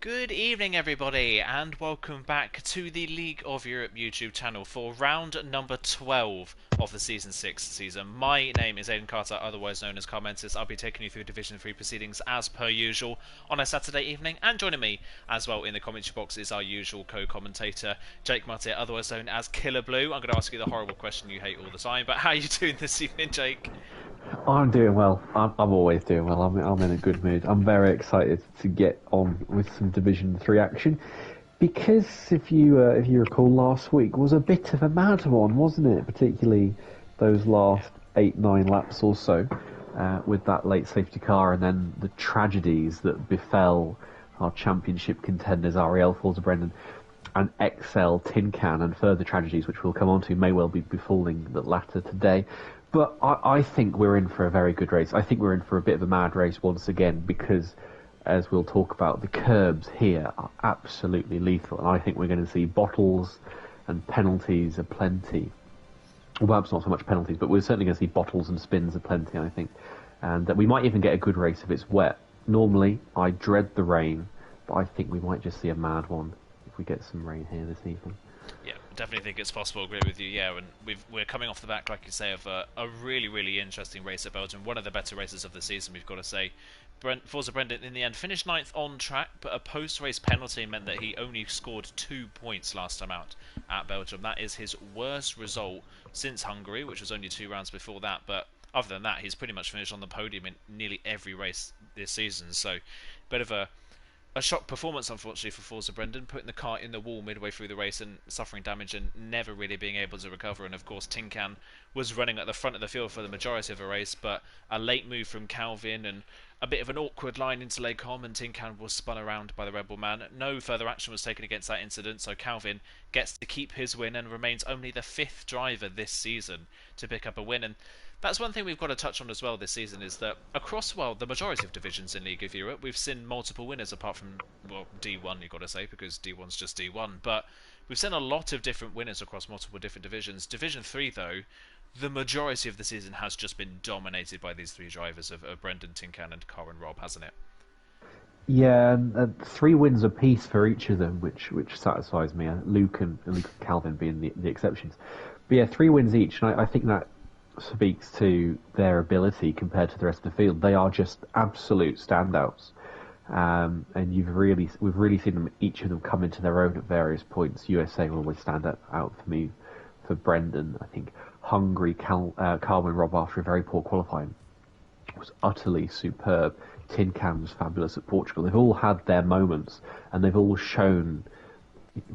Good evening, everybody, and welcome back to the League of Europe YouTube channel for round number 12 of the Season 6 season. My name is Aidan Carter, otherwise known as Carmentis. I'll be taking you through Division 3 proceedings as per usual on a Saturday evening, and joining me as well in the commentary box is our usual co-commentator, Jake Martier, otherwise known as Killer Blue. I'm going to ask you the horrible question you hate all the time, but how are you doing this evening, Jake? I'm doing well. I'm always doing well. I'm in a good mood. I'm very excited to get on with some Division 3 action because if you recall, last week was a bit of a mad one, wasn't it? Particularly those last 8-9 laps or so, with that late safety car and then the tragedies that befell our championship contenders Ariel Forza Brendan and XL Tin Can, and further tragedies which we'll come on to may well be befalling the latter today. But I think we're in for a very good race. I think we're in for a bit of a mad race once again because, as we'll talk about, the curbs here are absolutely lethal. And I think we're going to see bottles and penalties aplenty. Well, perhaps not so much penalties, but we're certainly going to see bottles and spins aplenty, I think. And we might even get a good race if it's wet. Normally, I dread the rain, but I think we might just see a mad one if we get some rain here this evening. Yeah, definitely think it's possible. Agree with you. Yeah, and we're coming off the back, like you say, of a really, really interesting race at Belgium. One of the better races of the season, we've got to say. Forza Brendan, in the end, finished ninth on track, but a post-race penalty meant that he only scored 2 points last time out at Belgium. That is his worst result since Hungary, which was only 2 rounds before that. But other than that, he's pretty much finished on the podium in nearly every race this season. So, bit of a shock performance, unfortunately, for Forza Brendan, putting the car in the wall midway through the race and suffering damage and never really being able to recover. And of course, Tin Can was running at the front of the field for the majority of the race, but a late move from Calvin and a bit of an awkward line into Les Combes, and Tin Can was spun around by the Red Bull man. No further action was taken against that incident, so Calvin gets to keep his win and remains only the 5th driver this season to pick up a win. And that's one thing we've got to touch on as well this season, is that across, well, the majority of divisions in League of Europe, we've seen multiple winners apart from, well, D1, you've got to say, because D1's just D1, but we've seen a lot of different winners across multiple different divisions. Division 3, though, the majority of the season has just been dominated by these three drivers of Brendan, Tin Can and Corin Robb, hasn't it? Yeah, and 3 wins apiece for each of them, which satisfies me. Luke and Calvin being the exceptions. But yeah, 3 wins each, and I think that speaks to their ability compared to the rest of the field. They are just absolute standouts, and we've really seen them, each of them, come into their own at various points. USA will always stand out for me. For Brendan, I think Hungary, Carmen Robb, after a very poor qualifying, was utterly superb. Tin Can was fabulous at Portugal. They've all had their moments, and they've all shown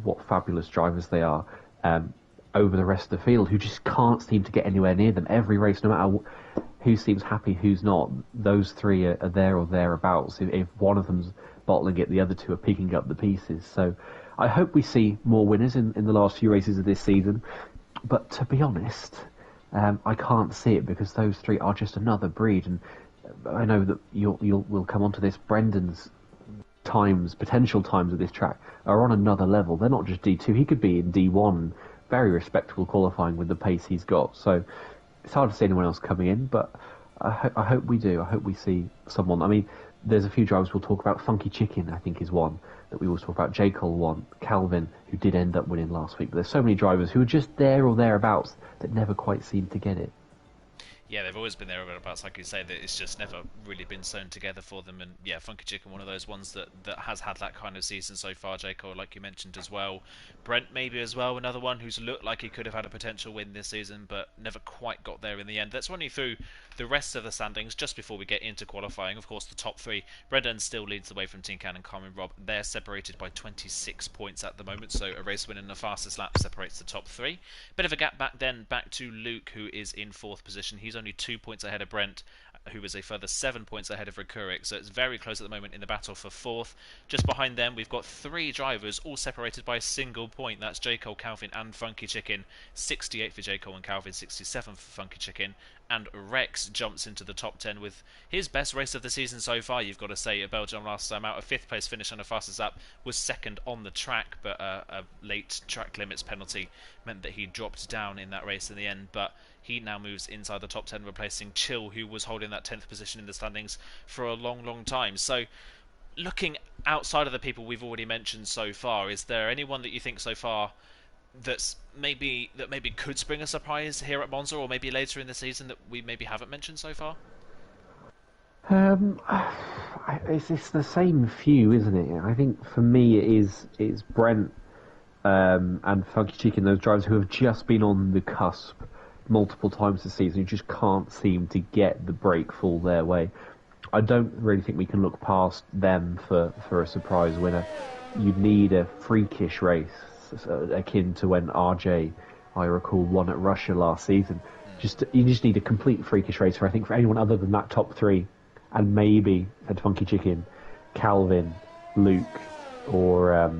what fabulous drivers they are. Over the rest of the field, who just can't seem to get anywhere near them. Every race, no matter who seems happy, who's not, those three are there or thereabouts. If one of them's bottling it, the other two are picking up the pieces. So I hope we see more winners in the last few races of this season. But to be honest, I can't see it because those three are just another breed. And I know that we'll come on to this. Brendan's potential times of this track are on another level. They're not just D2. He could be in D1, very respectable qualifying with the pace he's got. So it's hard to see anyone else coming in, but I hope we do. I hope we see someone. I mean, there's a few drivers we'll talk about. Funky Chicken, I think, is one that we always talk about. J. Cole one. Calvin, who did end up winning last week. But there's so many drivers who are just there or thereabouts that never quite seem to get it. Yeah, they've always been there about, like you say, that it's just never really been sewn together for them. And yeah, Funky Chicken, one of those ones that has had that kind of season so far. J. Cole, like you mentioned as well. Brent maybe as well, another one who's looked like he could have had a potential win this season, but never quite got there in the end. Let's run you through the rest of the standings just before we get into qualifying. Of course, the top three. Brendan still leads the way from Tin Can and Carmen Robb. They're separated by 26 points at the moment, so a race win in the fastest lap separates the top three. Bit of a gap back to Luke, who is in 4th position. He's only 2 points ahead of Brent, who is a further 7 points ahead of Rekurik, so it's very close at the moment in the battle for 4th. Just behind them, we've got 3 drivers, all separated by a single point. That's J. Cole, Calvin and Funky Chicken. 68 for J. Cole and Calvin, 67 for Funky Chicken. And Rex jumps into the top 10 with his best race of the season so far, you've got to say. At Belgium last time out, a 5th place finish on the fastest lap, was 2nd on the track, but a late track limits penalty meant that he dropped down in that race in the end. But he now moves inside the top 10, replacing Chill, who was holding that 10th position in the standings for a long, long time. So looking outside of the people we've already mentioned so far, is there anyone that you think so far that maybe could spring a surprise here at Monza, or maybe later in the season that we maybe haven't mentioned so far? It's the same few, isn't it? I think for me it's Brent and Funky Chicken, those drivers who have just been on the cusp multiple times this season, who just can't seem to get the break fall their way. I don't really think we can look past them for a surprise winner. You'd need a freakish race, akin to when RJ, I recall, won at Russia last season. You just need a complete freakish race for anyone other than that top three, and maybe said Funky Chicken, Calvin, Luke, or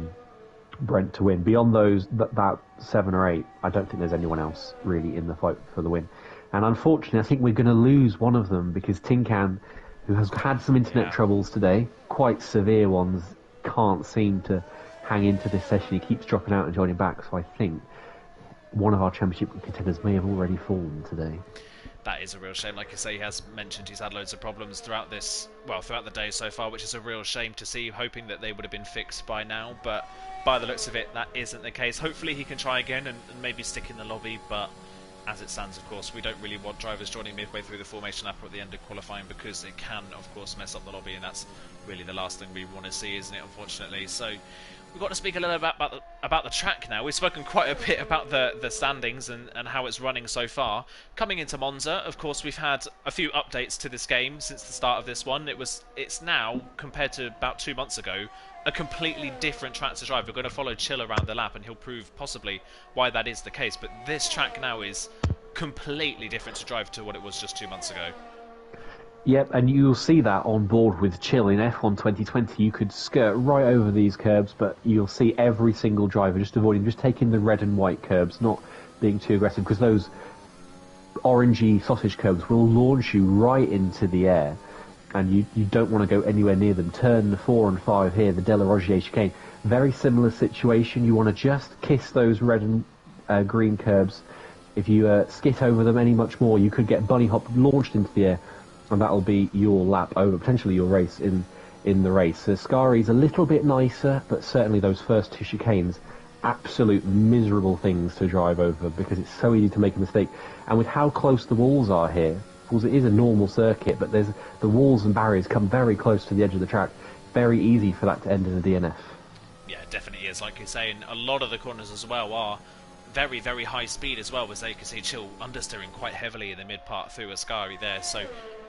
Brent to win. Beyond those, that 7 or 8, I don't think there's anyone else really in the fight for the win. And unfortunately, I think we're going to lose one of them because Tin Can, who has had some internet troubles today, quite severe ones, can't seem to hang into this session. He keeps dropping out and joining back, so I think one of our championship contenders may have already fallen today. That is a real shame. Like you say, he has mentioned he's had loads of problems throughout the day so far, which is a real shame to see, hoping that they would have been fixed by now, but by the looks of it, that isn't the case. Hopefully he can try again and maybe stick in the lobby, but as it stands, of course, we don't really want drivers joining midway through the formation lap or at the end of qualifying, because it can, of course, mess up the lobby, and that's really the last thing we want to see, isn't it, unfortunately? So we've got to speak a little bit about the track now. We've spoken quite a bit about the standings and how it's running so far. Coming into Monza, of course, we've had a few updates to this game since the start of this one. It's now, compared to about 2 months ago, a completely different track to drive. We're going to follow Chill around the lap, and he'll prove possibly why that is the case. But this track now is completely different to drive to what it was just 2 months ago. Yep, and you'll see that on board with Chill in F1 2020. You could skirt right over these curbs, but you'll see every single driver just taking the red and white curbs, not being too aggressive, because those orangey sausage curbs will launch you right into the air, and you don't want to go anywhere near them. Turn 4 and 5 here, the Delarozier chicane. Very similar situation. You want to just kiss those red and green curbs. If you skit over them any much more, you could get bunny hop launched into the air, and that'll be your lap over, potentially your race in the race. So Ascari's a little bit nicer, but certainly those first 2 chicanes, absolute miserable things to drive over because it's so easy to make a mistake. And with how close the walls are here, of course it is a normal circuit, but the walls and barriers come very close to the edge of the track. Very easy for that to end in a DNF. Yeah, it definitely is. Like you say, and a lot of the corners as well are very, very high speed as well, as you can see Chill understeering quite heavily in the mid part through Ascari there, so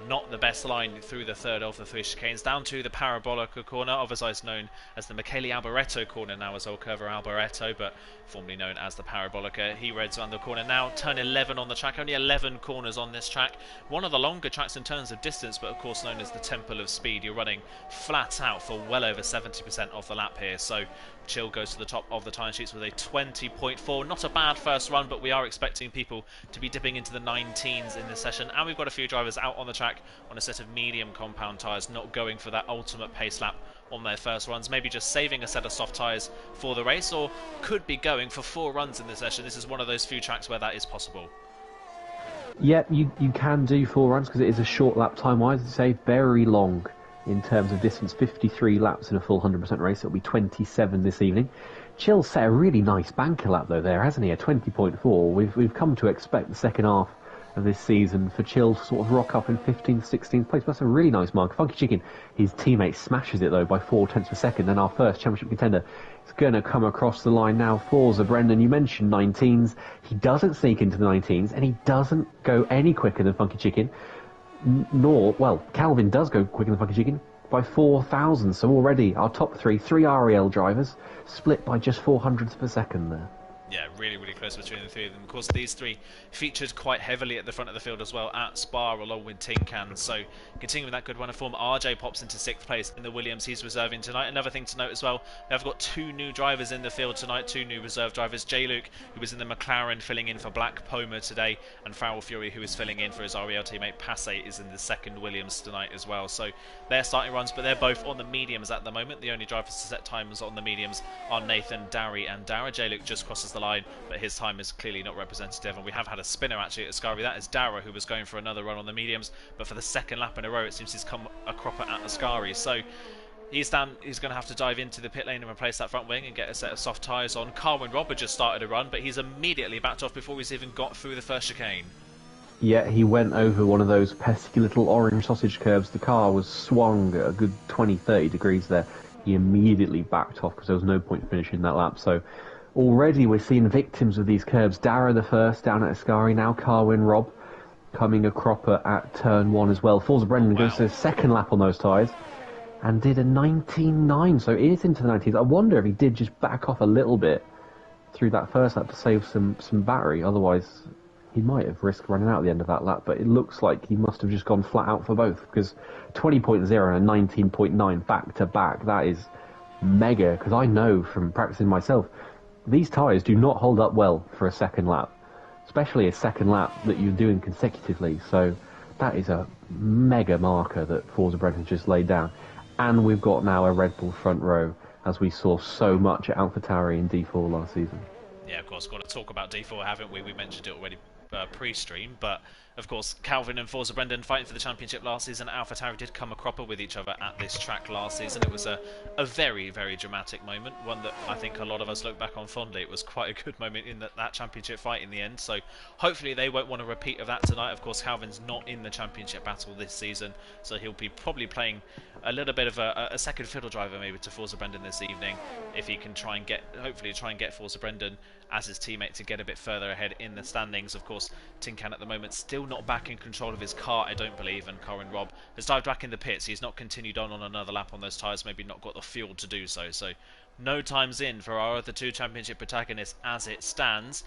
not the best line through the third of the 3 chicanes, down to the Parabolica corner, otherwise known as the Michele Alboreto corner now as well, Curva Alboreto, but formerly known as the Parabolica. He rides around the corner now, turn 11 on the track, only 11 corners on this track, one of the longer tracks in terms of distance, but of course known as the Temple of Speed. You're running flat out for well over 70% of the lap here, so Chill goes to the top of the time sheets with a 20.4. Not a bad first run, but we are expecting people to be dipping into the 19s in this session, and we've got a few drivers out on the track on a set of medium compound tyres, not going for that ultimate pace lap on their first runs, maybe just saving a set of soft tyres for the race, or could be going for 4 runs in this session. This is one of those few tracks where that is possible. Yeah, you can do 4 runs because it is a short lap time-wise. As I say, very long in terms of distance, 53 laps in a full 100% race. It'll be 27 this evening. Chill set a really nice banker lap though there, hasn't he? A 20.4. We've come to expect the second half of this season for Chill to sort of rock up in 15th, 16th place. That's a really nice mark. Funky Chicken, his teammate smashes it though by 4 tenths per second, and our first championship contender is going to come across the line now. Forza Brendan, you mentioned 19s. He doesn't sneak into the 19s, and he doesn't go any quicker than Funky Chicken. Calvin does go quicker than Funky Chicken by 4 thousandths. So already our top 3 REL drivers split by just 4 hundredths per second there. Yeah, really, really close between the 3 of them. Of course, these 3 featured quite heavily at the front of the field as well at Spa, along with Tin Can. So, continuing that good run of form, RJ pops into 6th place in the Williams he's reserving tonight. Another thing to note as well, we have got 2 new drivers in the field tonight, 2 new reserve drivers. J. Luke, who was in the McLaren, filling in for Black Poma today, and Farrell Fury, who is filling in for his REL teammate Passe, is in the 2nd Williams tonight as well. So, they're starting runs, but they're both on the mediums at the moment. The only drivers to set times on the mediums are Nathan, Darry, and Dara. J. Luke just crosses the line, but his time is clearly not representative, and we have had a spinner actually at Ascari. That is Dara, who was going for another run on the mediums, but for the 2nd lap in a row it seems he's come a cropper at Ascari. So He's down. He's going to have to dive into the pit lane and replace that front wing and get a set of soft tyres on. Carwyn Robb just started a run, but he's immediately backed off before he's even got through the first chicane. Yeah, he went over one of those pesky little orange sausage curves. The car was swung at a good 20-30 degrees there. He immediately backed off because there was no point finishing that lap. So already we're seeing victims of these curves. Dara the first down at Ascari, now Carwyn Robb coming a cropper at turn 1 as well. Forza Brendan goes to his second lap on those tyres and did a 19.9, so it is into the 19s. I wonder if he did just back off a little bit through that first lap to save some battery. Otherwise, he might have risked running out at the end of that lap, but it looks like he must have just gone flat out for both, because 20.0 and a 19.9 back to back, that is mega, because I know from practicing myself, these tyres do not hold up well for a second lap, especially a second lap that you're doing consecutively. So that is a mega marker that Forza Brendan just laid down. And we've got now a Red Bull front row, as we saw so much at AlphaTauri in D4 last season. Yeah, of course, got to talk about D4, haven't we? We mentioned it already pre-stream, but of course Calvin and Forza Brendan fighting for the championship last season. AlphaTauri did come a cropper with each other at this track last season. It was a very, very dramatic moment, one that I think a lot of us look back on fondly. It was quite a good moment in that championship fight in the end, so hopefully they won't want a repeat of that tonight. Of course, Calvin's not in the championship battle this season, so he'll be probably playing a little bit of a second fiddle driver maybe to Forza Brendan this evening, if he can hopefully try and get Forza Brendan as his teammate to get a bit further ahead in the standings. Of course, Tin Can at the moment still not back in control of his car, I don't believe, and Carwyn Robb has dived back in the pits. He's not continued on another lap on those tyres, maybe not got the fuel to do so. So no times in for our other two championship protagonists as it stands.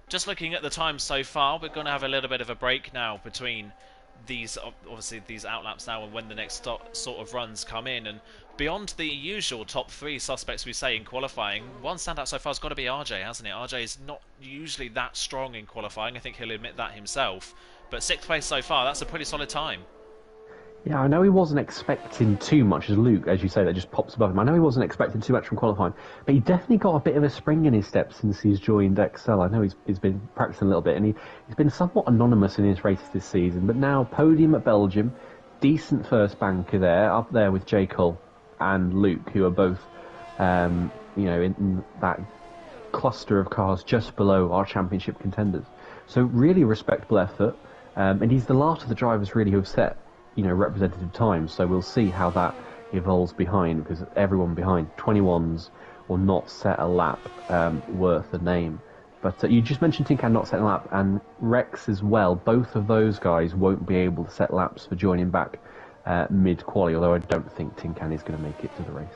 Just looking at the times so far, we're going to have a little bit of a break now between these outlaps now and when the next sort of runs come in, and beyond the usual top 3 suspects we say in qualifying, one standout so far has got to be RJ, hasn't it? RJ is not usually that strong in qualifying, I think he'll admit that himself, but 6th place so far, that's a pretty solid time. Yeah, I know he wasn't expecting too much, as Luke, as you say, that just pops above him. I know he wasn't expecting too much from qualifying, but he definitely got a bit of a spring in his step since he's joined Excel. I know he's been practicing a little bit, and he's been somewhat anonymous in his races this season, but now podium at Belgium, decent first banker there, up there with J. Cole and Luke, who are both, in that cluster of cars just below our championship contenders. So really respectable effort, and he's the last of the drivers really who have set representative times, so we'll see how that evolves behind, because everyone behind 21s will not set a lap worth the name. But you just mentioned Tin Can not setting a lap, and Rex as well. Both of those guys won't be able to set laps for joining back mid-quali, although I don't think Tin Can is going to make it to the race.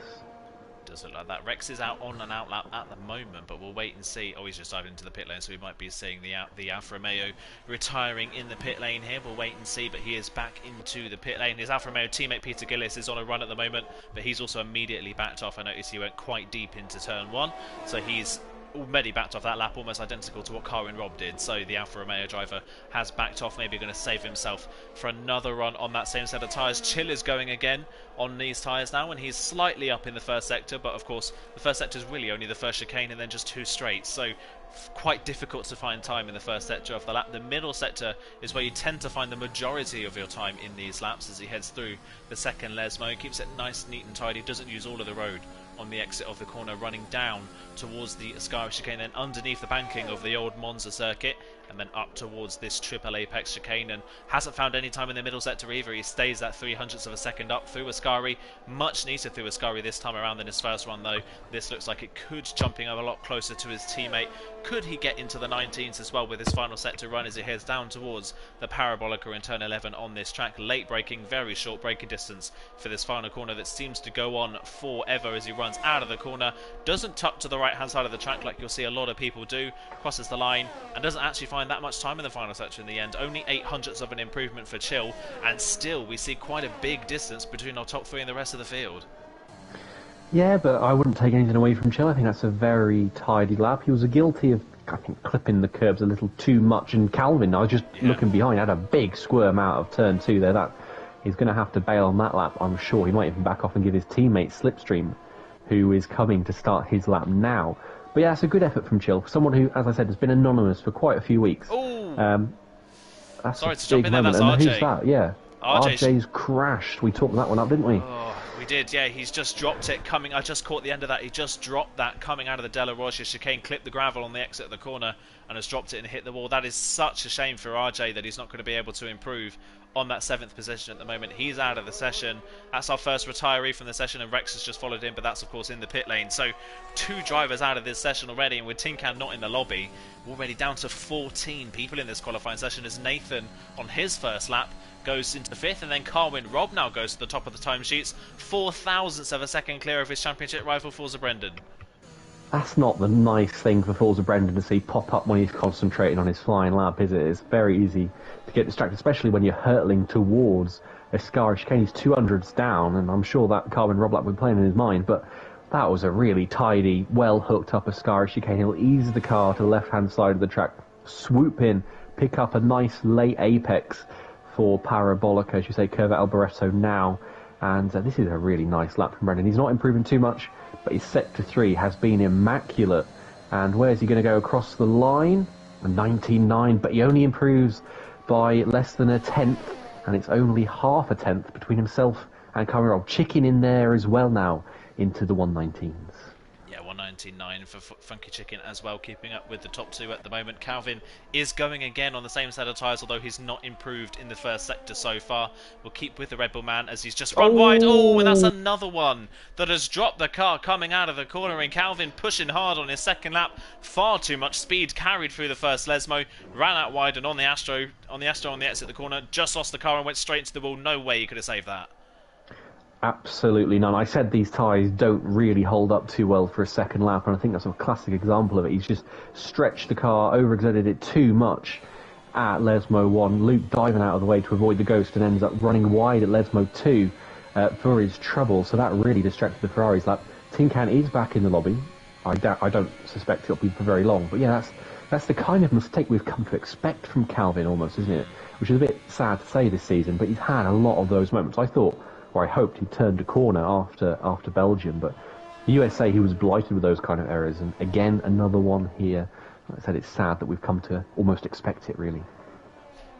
Does look like that. Rex is out on an outlap at the moment, but we'll wait and see. Oh, he's just dived into the pit lane, so we might be seeing the Alfa Romeo retiring in the pit lane here. We'll wait and see, but he is back into the pit lane. His Alfa Romeo teammate Peter Gillis is on a run at the moment, but he's also immediately backed off. I noticed he went quite deep into turn 1, so he's already backed off that lap, almost identical to what Carwyn Robb did. So the Alfa Romeo driver has backed off, maybe going to save himself for another run on that same set of tyres. Chill is going again on these tyres now, and he's slightly up in the first sector, but of course the first sector is really only the first chicane and then just 2 straights, so quite difficult to find time in the first sector of the lap. The middle sector is where you tend to find the majority of your time in these laps as he heads through the second Lesmo. He keeps it nice, neat and tidy, doesn't use all of the road on the exit of the corner, running down towards the Ascari chicane, then underneath the banking of the old Monza circuit, and then up towards this triple apex chicane, and hasn't found any time in the middle sector either. He stays that 300ths of a second up through Ascari, much neater through Ascari this time around than his first run though. This looks like it could jumping a lot closer to his teammate. Could he get into the 19s as well with his final sector run as he heads down towards the Parabolica in turn 11 on this track. Late braking, very short braking distance for this final corner that seems to go on forever as he runs out of the corner. Doesn't tuck to the right hand side of the track like you'll see a lot of people do, crosses the line and doesn't actually find that much time in the final sector in the end. Only 800ths of an improvement for Chill, and still we see quite a big distance between our top 3 and the rest of the field. Yeah, but I wouldn't take anything away from Chill. I think that's a very tidy lap. He was guilty of, I think, clipping the curbs a little too much, and Calvin, I was just looking behind, had a big squirm out of turn 2 there. That he's going to have to bail on that lap, I'm sure. He might even back off and give his teammate Slipstream, who is coming to start his lap now. But yeah, it's a good effort from Chill. Someone who, as I said, has been anonymous for quite a few weeks. Sorry to jump in there, that's RJ. Who's that? Yeah. RJ's crashed. We talked that one up, didn't we? Oh, He did, yeah. He's just dropped it coming. I just caught the end of that. He just dropped that coming out of the De La Rocha chicane, clipped the gravel on the exit of the corner, and has dropped it and hit the wall. That is such a shame for RJ that he's not going to be able to improve on that 7th position at the moment. He's out of the session. That's our first retiree from the session, and Rex has just followed him, but that's of course in the pit lane. So 2 drivers out of this session already, and with Tin Can not in the lobby, we're already down to 14 people in this qualifying session as Nathan on his first lap goes into 5th, and then Carwin Rob now goes to the top of the timesheets, 0.004 of a second clear of his championship rival Forza Brendan. That's not the nice thing for Forza Brendan to see pop up when he's concentrating on his flying lap, is it? It's very easy to get distracted, especially when you're hurtling towards a Scarish chicane. He's 200s down, and I'm sure that Carwin Rob lap will be playing in his mind, but that was a really tidy, well hooked up a Scarish chicane. He'll ease the car to the left-hand side of the track, swoop in, pick up a nice late apex for Parabolica, as you say, Curva Alboreto now, and this is a really nice lap from Brendan. He's not improving too much, but his Sector 3 has been immaculate, and where's he going to go across the line? A 19.9, but he only improves by less than a tenth, and it's only half a tenth between himself and Carwin Rob. Chicken in there as well now into the 119s. 119.9 for Funky Chicken as well, keeping up with the top 2 at the moment. Calvin is going again on the same set of tyres, although he's not improved in the first sector so far. We'll keep with the Red Bull man as he's just run wide. Oh, and that's another one that has dropped the car coming out of the corner, and Calvin pushing hard on his second lap. Far too much speed carried through the first Lesmo, ran out wide, and on the Astro on the exit of the corner, just lost the car and went straight into the wall. No way he could have saved that. Absolutely none. I said these tyres don't really hold up too well for a second lap, and I think that's a classic example of it. He's just stretched the car, overexerted it too much at Lesmo 1. Luke diving out of the way to avoid the ghost and ends up running wide at Lesmo 2 for his trouble, so that really distracted the Ferrari's lap. Tin Can is back in the lobby. I don't suspect it'll be for very long, but yeah, that's the kind of mistake we've come to expect from Calvin almost, isn't it? Which is a bit sad to say this season, but he's had a lot of those moments. I hoped he turned a corner after Belgium, but the USA, he was blighted with those kind of errors, and again, another one here. Like I said, it's sad that we've come to almost expect it, really.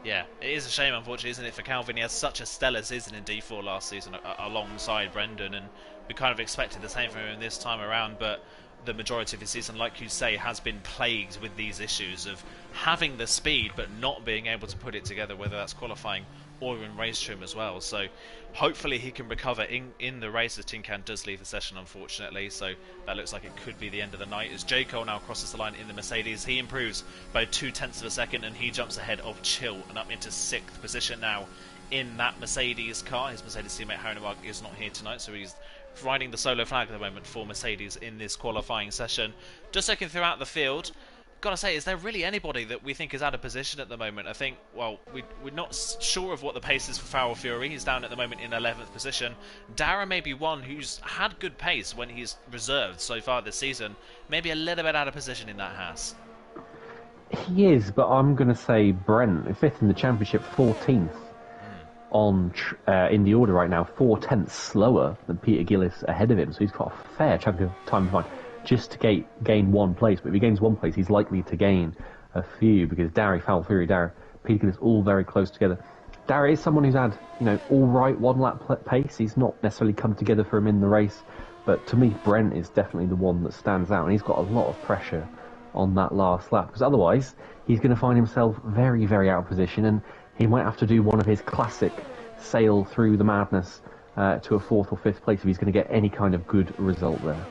Yeah, it is a shame, unfortunately, isn't it, for Calvin? He had such a stellar season in D4 last season alongside Brendan, and we kind of expected the same from him this time around, but the majority of his season, like you say, has been plagued with these issues of having the speed but not being able to put it together, whether that's qualifying or in race trim as well. So hopefully he can recover in the race, as Tin Can does leave the session, unfortunately. So that looks like it could be the end of the night, as J. Cole now crosses the line in the Mercedes. He improves by 0.2 of a second, and he jumps ahead of Chill and up into 6th position now in that Mercedes car. His Mercedes teammate Harry Nowak is not here tonight, so he's riding the solo flag at the moment for Mercedes in this qualifying session. Just looking throughout the field, gotta say, is there really anybody that we think is out of position at the moment? I think, well, we're not sure of what the pace is for Farrell Fury. He's down at the moment in 11th position. Dara may be one who's had good pace when he's reserved so far this season. Maybe a little bit out of position in that Haas. He is, but I'm going to say Brent, 5th in the championship, 14th in the order right now, 4/10 slower than Peter Gillis ahead of him, so he's got a fair chunk of time to find just to gain one place. But if he gains one place, he's likely to gain a few, because Darry, Farrell Fury, Darry, Peter Gillis, all very close together. Darry is someone who's had, all right one lap pace. He's not necessarily come together for him in the race, but to me, Brent is definitely the one that stands out, and he's got a lot of pressure on that last lap, because otherwise he's going to find himself very, very out of position, and he might have to do one of his classic sail through the madness to a 4th or 5th place if he's going to get any kind of good result there.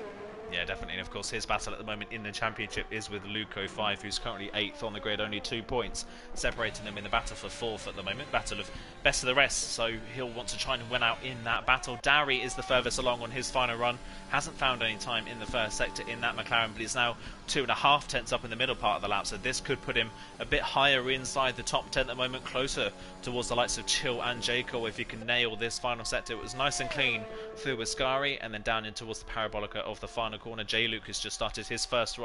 Yeah, definitely. And of course, his battle at the moment in the championship is with Luco 5, who's currently 8th on the grid, only 2 points separating them in the battle for 4th at the moment. Battle of best of the rest, so he'll want to try and win out in that battle. Darry is the furthest along on his final run. Hasn't found any time in the first sector in that McLaren, but he's now 2.5 tenths up in the middle part of the lap, so this could put him a bit higher inside the top 10 at the moment, closer towards the likes of Chill and Jaco if he can nail this final sector. It was nice and clean through Ascari, and then down in towards the Parabolica of the final corner. J. Luke has just started his first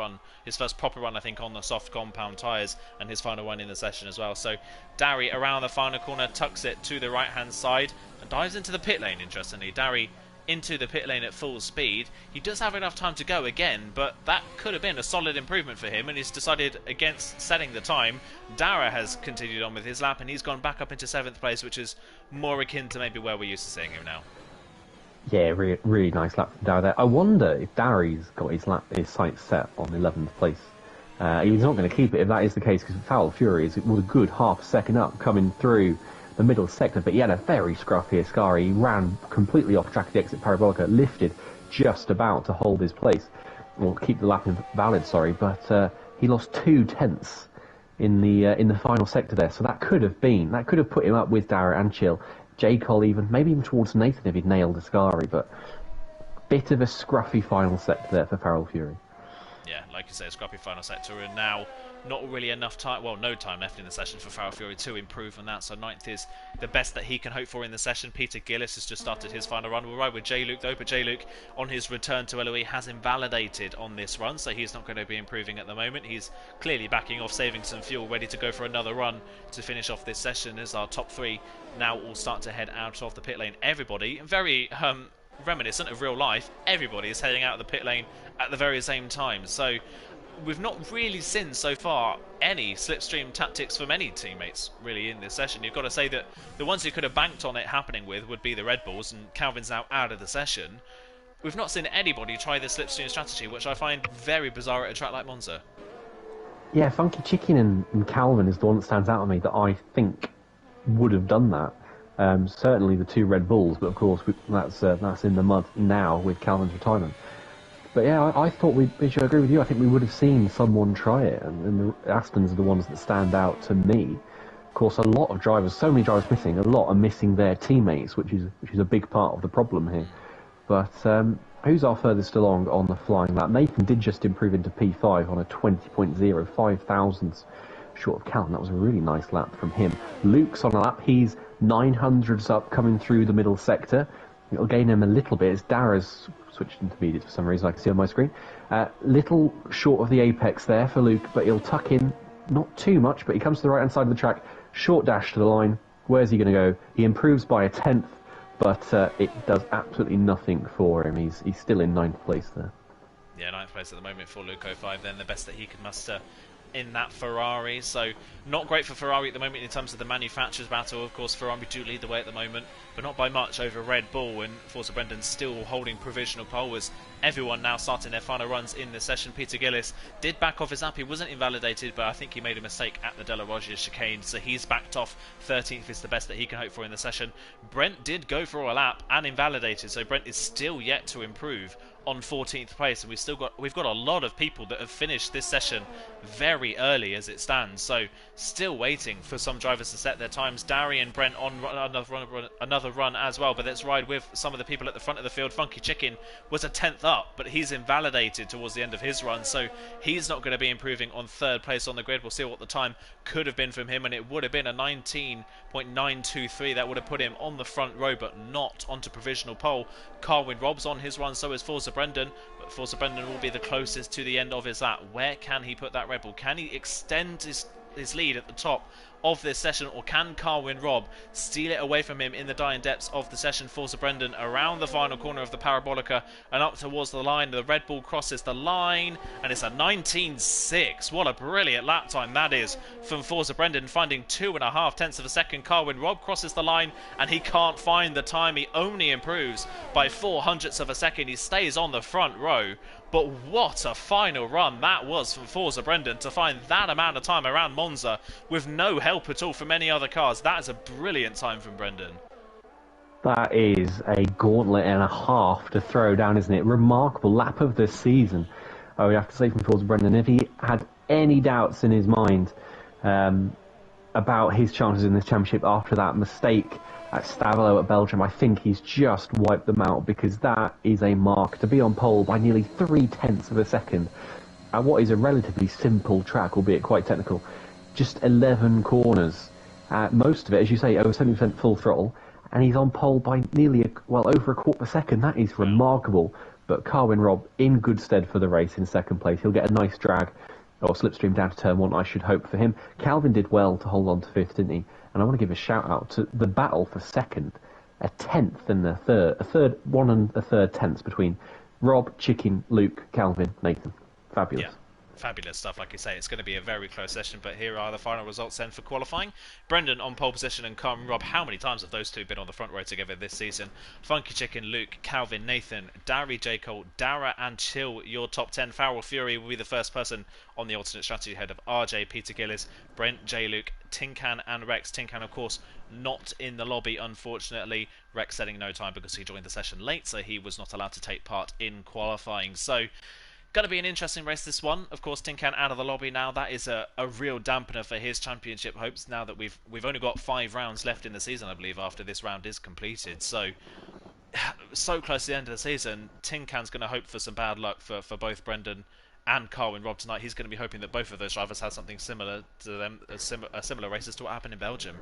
proper run, I think, on the soft compound tyres, and his final one in the session as well. So Darry around the final corner, tucks it to the right hand side and dives into the pit lane. Interestingly, Darry into the pit lane at full speed. He does have enough time to go again, but that could have been a solid improvement for him, and he's decided against setting the time. Dara has continued on with his lap, and he's gone back up into 7th place, which is more akin to maybe where we're used to seeing him now. Yeah, really nice lap from Dow there. I wonder if Darry's got his sights set on 11th place. He's not going to keep it if that is the case, because Foul Fury was a good half a second up coming through the middle sector, but he had a very scruffy Ascari. He ran completely off track at the exit Parabolica, lifted just about to hold his place, or keep the lap invalid, sorry, but he lost 2/10 in the final sector there, so that could have put him up with Darragh and Chill. J. Cole maybe even towards Nathan if he'd nailed Ascari, but bit of a scruffy final sector there for Feral Fury. Yeah, like you say, a scruffy final sector, and now not really enough time, well, no time left in the session for Feral Fury to improve on that, so 9th is the best that he can hope for in the session. Peter Gillis has just started his final run. We'll ride with J-Luke though, but J-Luke on his return to LOE has invalidated on this run, so he's not going to be improving at the moment. He's clearly backing off, saving some fuel, ready to go for another run to finish off this session as our top 3 now all start to head out of the pit lane. Everybody, very reminiscent of real life, everybody is heading out of the pit lane at the very same time, so we've not really seen so far any slipstream tactics from any teammates really in this session. You've got to say that the ones who could have banked on it happening with would be the Red Bulls, and Calvin's now out of the session. We've not seen anybody try the slipstream strategy, which I find very bizarre at a track like Monza. Yeah, Funky Chicken and Calvin is the one that stands out to me that I think would have done that. Certainly the 2 Red Bulls, but of course that's in the mud now with Calvin's retirement. But yeah, I thought I agree with you. I think we would have seen someone try it, and the Aspens are the ones that stand out to me. Of course, a lot of drivers, so many drivers missing. A lot are missing their teammates, which is a big part of the problem here. But who's our furthest along on the flying lap? Nathan did just improve into P5 on a 20.0, 5 thousandths short of Calvin. That was a really nice lap from him. Luke's on a lap. He's 900s up coming through the middle sector. It'll gain him a little bit as Darrag's switched intermediate for some reason, I can see on my screen. Little short of the apex there for Luke, but he'll tuck in, not too much, but he comes to the right-hand side of the track, short dash to the line. Where's he going to go? He improves by a 10th, but it does absolutely nothing for him. He's still in 9th place there. Yeah, 9th place at the moment for Luke 05, then the best that he could muster in that Ferrari, so not great for Ferrari at the moment in terms of the manufacturers battle. Of course, Ferrari do lead the way at the moment, but not by much over Red Bull, and Forza Brendan still holding provisional pole as everyone now starting their final runs in the session. Peter Gillis did back off his lap. He wasn't invalidated, but I think he made a mistake at the De La Roggia chicane, so he's backed off. 13th is the best that he can hope for in the session. Brent did go for a lap and invalidated, so Brent is still yet to improve on 14th place, and we've got a lot of people that have finished this session very early as it stands, so still waiting for some drivers to set their times. Darry and Brent on another run as well, but let's ride with some of the people at the front of the field. Funky Chicken was a 10th up, but he's invalidated towards the end of his run, so he's not going to be improving on 3rd place on the grid. We'll see what the time could have been from him, and it would have been a 19.923. That would have put him on the front row, but not onto provisional pole. Carwin Robb's on his run, so is Forza Brendan, but Forza Brendan will be the closest to the end of his lap. Where can he put that Red Bull? Can he extend his lead at the top of this session, or can Carwin Robb steal it away from him in the dying depths of the session? Forza Brendan around the final corner of the Parabolica and up towards the line. The Red Bull crosses the line, and it's a 19.6. What a brilliant lap time that is from Forza Brendan, finding 2.5 tenths of a second. Carwin Robb crosses the line, and he can't find the time. He only improves by 4 hundredths of a second. He stays on the front row. But what a final run that was from Forza Brendan to find that amount of time around Monza with no help at all from any other cars. That is a brilliant time from Brendan. That is a gauntlet and a half to throw down, isn't it? Remarkable lap of the season. Oh, we have to say from Forza Brendan, if he had any doubts in his mind about his chances in this championship after that mistake at Stavelot at Belgium, I think he's just wiped them out, because that is a mark to be on pole by nearly 3 tenths of a second at what is a relatively simple track, albeit quite technical. Just 11 corners, most of it, as you say, over 70% full throttle, and he's on pole by nearly over a quarter of a second. That is remarkable. But Carwin Robb in good stead for the race in 2nd place. He'll get a nice drag or slipstream down to turn 1, I should hope, for him. Calvin did well to hold on to 5th, didn't he? And I want to give a shout out to the battle for 2nd, a 10th and a 1 and a third tenths between Rob, Chicken, Luke, Calvin, Nathan. Fabulous. Yeah. fabulous stuff. Like you say, it's going to be a very close session, but here are the final results then for qualifying. Brendan on pole position and Carmen Rob. How many times have those two been on the front row together this season? Funky Chicken, Luke, Calvin, Nathan, Dari, J. Cole, Dara and Chill, your top 10. Farrell Fury will be the first person on the alternate strategy ahead of RJ, Peter Gillis, Brent, J. Luke, Tinkan and Rex. Tinkan, of course, not in the lobby, unfortunately. Rex setting no time because he joined the session late, so he was not allowed to take part in qualifying. So going to be an interesting race, this one. Of course, Tinkan out of the lobby now. That is a real dampener for his championship hopes now that we've only got 5 rounds left in the season, I believe, after this round is completed. So close to the end of the season. Tinkan's going to hope for some bad luck for both Brendan and Carwin Rob tonight. He's going to be hoping that both of those drivers have something similar to them, a similar races to what happened in Belgium.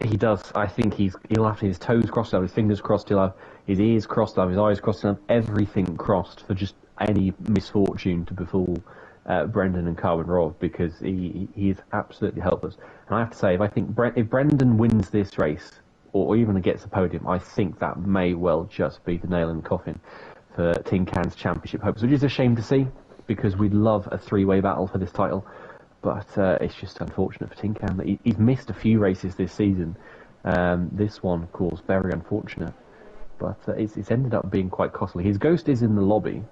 He does. I think he'll have his toes crossed, he'll have his fingers crossed, he'll have his ears crossed, he'll have his eyes crossed, he'll have everything crossed for just any misfortune to befall Brendan and Carwin Rob, because he is absolutely helpless. And I have to say, if Brendan wins this race, or even gets a podium, I think that may well just be the nail in the coffin for Tin Can's championship hopes, which is a shame to see, because we'd love a 3-way battle for this title. But it's just unfortunate for Tin Can that he's missed a few races this season. This one, of course, very unfortunate. But it's ended up being quite costly. His Ghost is in the lobby,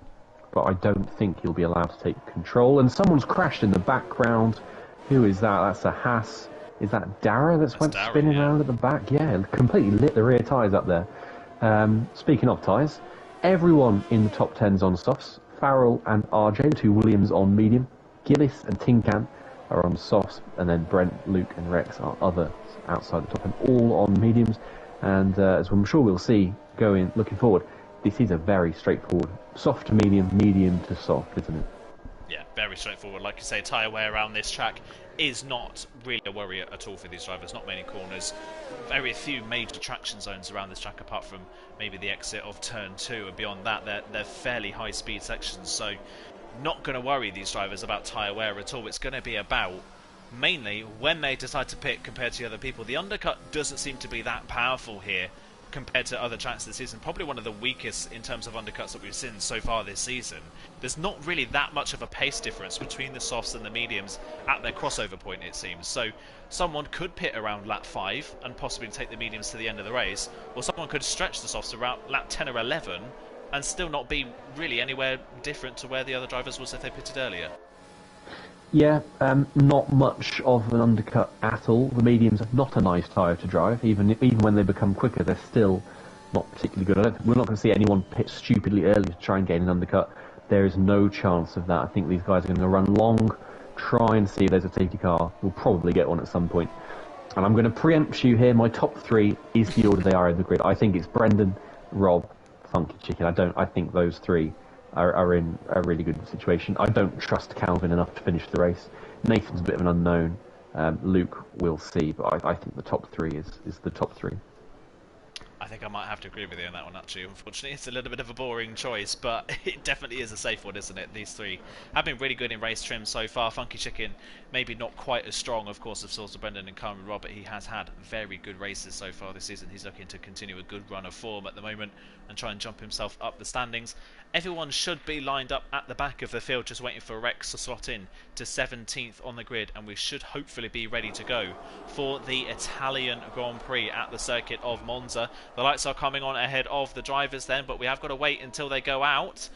but I don't think he'll be allowed to take control. And someone's crashed in the background. Who is that? That's a Haas. Is that Dara that's went Dara, spinning yeah. around at the back? Yeah, completely lit the rear tyres up there. Speaking of tyres, everyone in the top 10's on softs. Farrell and RJ, the two Williams on medium. Gillis and Tin Can are on softs, and then Brent, Luke and Rex are others outside the top 10, all on mediums. And as I'm sure we'll see looking forward, this is a very straightforward soft to medium, medium to soft, isn't it? Yeah, very straightforward. Like you say, tyre wear around this track is not really a worry at all for these drivers. Not many corners, very few major traction zones around this track, apart from maybe the exit of turn 2, and beyond that they're fairly high speed sections, so not going to worry these drivers about tyre wear at all. It's going to be about mainly when they decide to pit compared to the other people. The undercut doesn't seem to be that powerful here compared to other tracks this season. Probably one of the weakest in terms of undercuts that we've seen so far this season. There's not really that much of a pace difference between the softs and the mediums at their crossover point, it seems. So someone could pit around lap 5 and possibly take the mediums to the end of the race, or someone could stretch the softs around lap 10 or 11 and still not be really anywhere different to where the other drivers was if they pitted earlier. Yeah, not much of an undercut at all. The mediums are not a nice tyre to drive. Even when they become quicker, they're still not particularly good. We're not going to see anyone pit stupidly early to try and gain an undercut. There is no chance of that. I think these guys are going to run long, try and see if there's a safety car. We'll probably get one at some point. And I'm going to preempt you here. My top 3 is the order they are in the grid. I think it's Brendan, Rob, Funky Chicken. I think those 3 are in a really good situation. I don't trust Calvin enough to finish the race. Nathan's a bit of an unknown. Luke, we'll see, but I think the top 3 is the top 3. I think I might have to agree with you on that one, actually. Unfortunately, it's a little bit of a boring choice, but it definitely is a safe one, isn't it? These 3 have been really good in race trim so far. Funky Chicken, maybe not quite as strong, of course, as Saucer Brendan and Carmen Rob, but he has had very good races so far this season. He's looking to continue a good run of form at the moment and try and jump himself up the standings. Everyone should be lined up at the back of the field, just waiting for Rex to slot in to 17th on the grid, and we should hopefully be ready to go for the Italian Grand Prix at the circuit of Monza. The lights are coming on ahead of the drivers then, but we have got to wait until they go out.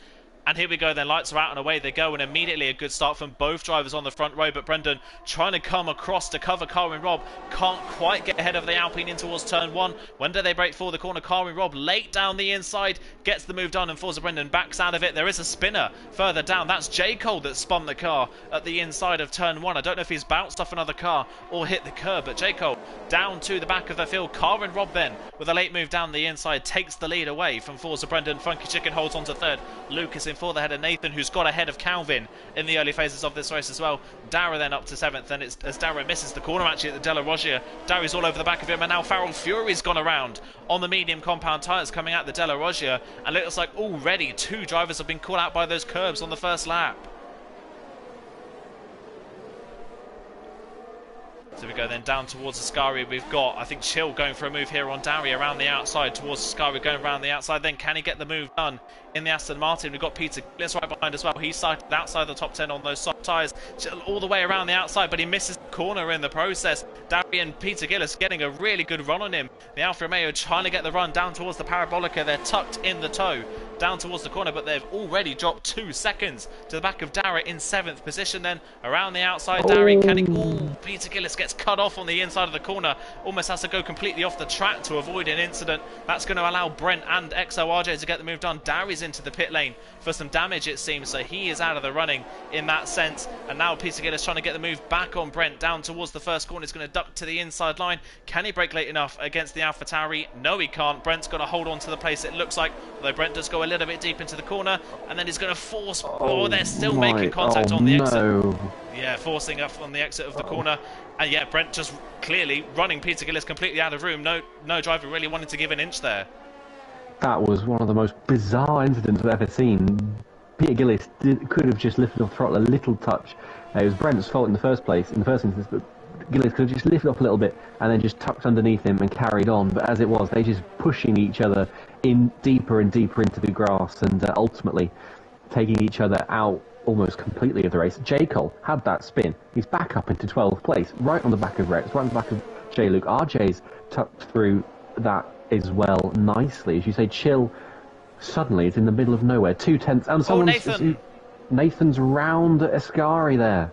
And here we go then, lights are out and away they go, and immediately a good start from both drivers on the front row, but Brendan trying to come across to cover Carwin Rob, can't quite get ahead of the Alpine in towards turn 1. When do they break for the corner? Carwin Rob late down the inside, gets the move done, and Forza Brendan backs out of it. There is a spinner further down. That's J. Cole that spun the car at the inside of turn 1. I don't know if he's bounced off another car or hit the curb, but J. Cole down to the back of the field. Carwin Rob then, with a late move down the inside, takes the lead away from Forza Brendan. Funky Chicken holds on to 3rd. Lucas in 4th ahead of Nathan, who's got ahead of Calvin in the early phases of this race as well. Dara then up to 7th, and it's as Dara misses the corner actually at the Della Roggia. Dara's all over the back of him, and now Farrell Fury's gone around on the medium compound tyres coming out the Della Roggia, and it looks like already 2 drivers have been caught out by those curbs on the first lap. So we go then down towards Ascari. We've got, I think, Chill going for a move here on Dowie around the outside towards Ascari, going around the outside. Then can he get the move done in the Aston Martin? We've got Peter Gillis right behind as well. He's sighted outside the top 10 on those soft tyres, all the way around the outside, but he misses the corner in the process. Dowie and Peter Gillis getting a really good run on him. The Alfa Romeo trying to get the run down towards the Parabolica. They're tucked in the toe down towards the corner, but they've already dropped 2 seconds to the back of Darragh in 7th position. Then around the outside, Darragh can he... Peter Gillis gets cut off on the inside of the corner, almost has to go completely off the track to avoid an incident. That's going to allow Brent and XORJ to get the move done. Darry's into the pit lane for some damage, it seems, so he is out of the running in that sense. And now Peter Gillis trying to get the move back on Brent down towards the first corner. He's going to duck to the inside line. Can he brake late enough against the AlphaTauri? No, he can't. Brent's got to hold on to the place, it looks like, although Brent does go a little bit deep into the corner, and then he's going to force... they're still making contact on the exit. Yeah, forcing up on the exit of the corner. And yeah, Brent just clearly running Peter Gillis completely out of room. No driver really wanted to give an inch there. That was one of the most bizarre incidents I've ever seen. Peter Gillis could have just lifted off the throttle a little touch. It was Brent's fault in the first instance, but Gillis could have just lifted off a little bit and then just tucked underneath him and carried on. But as it was, they just pushing each other in deeper and deeper into the grass, and ultimately taking each other out almost completely of the race. J. Cole had that spin. He's back up into 12th place, right on the back of Rex, right on the back of J. Luke. RJ's tucked through that as well nicely. As you say, Chill suddenly is in the middle of nowhere. 2/10, and Nathan! Nathan's round Ascari there.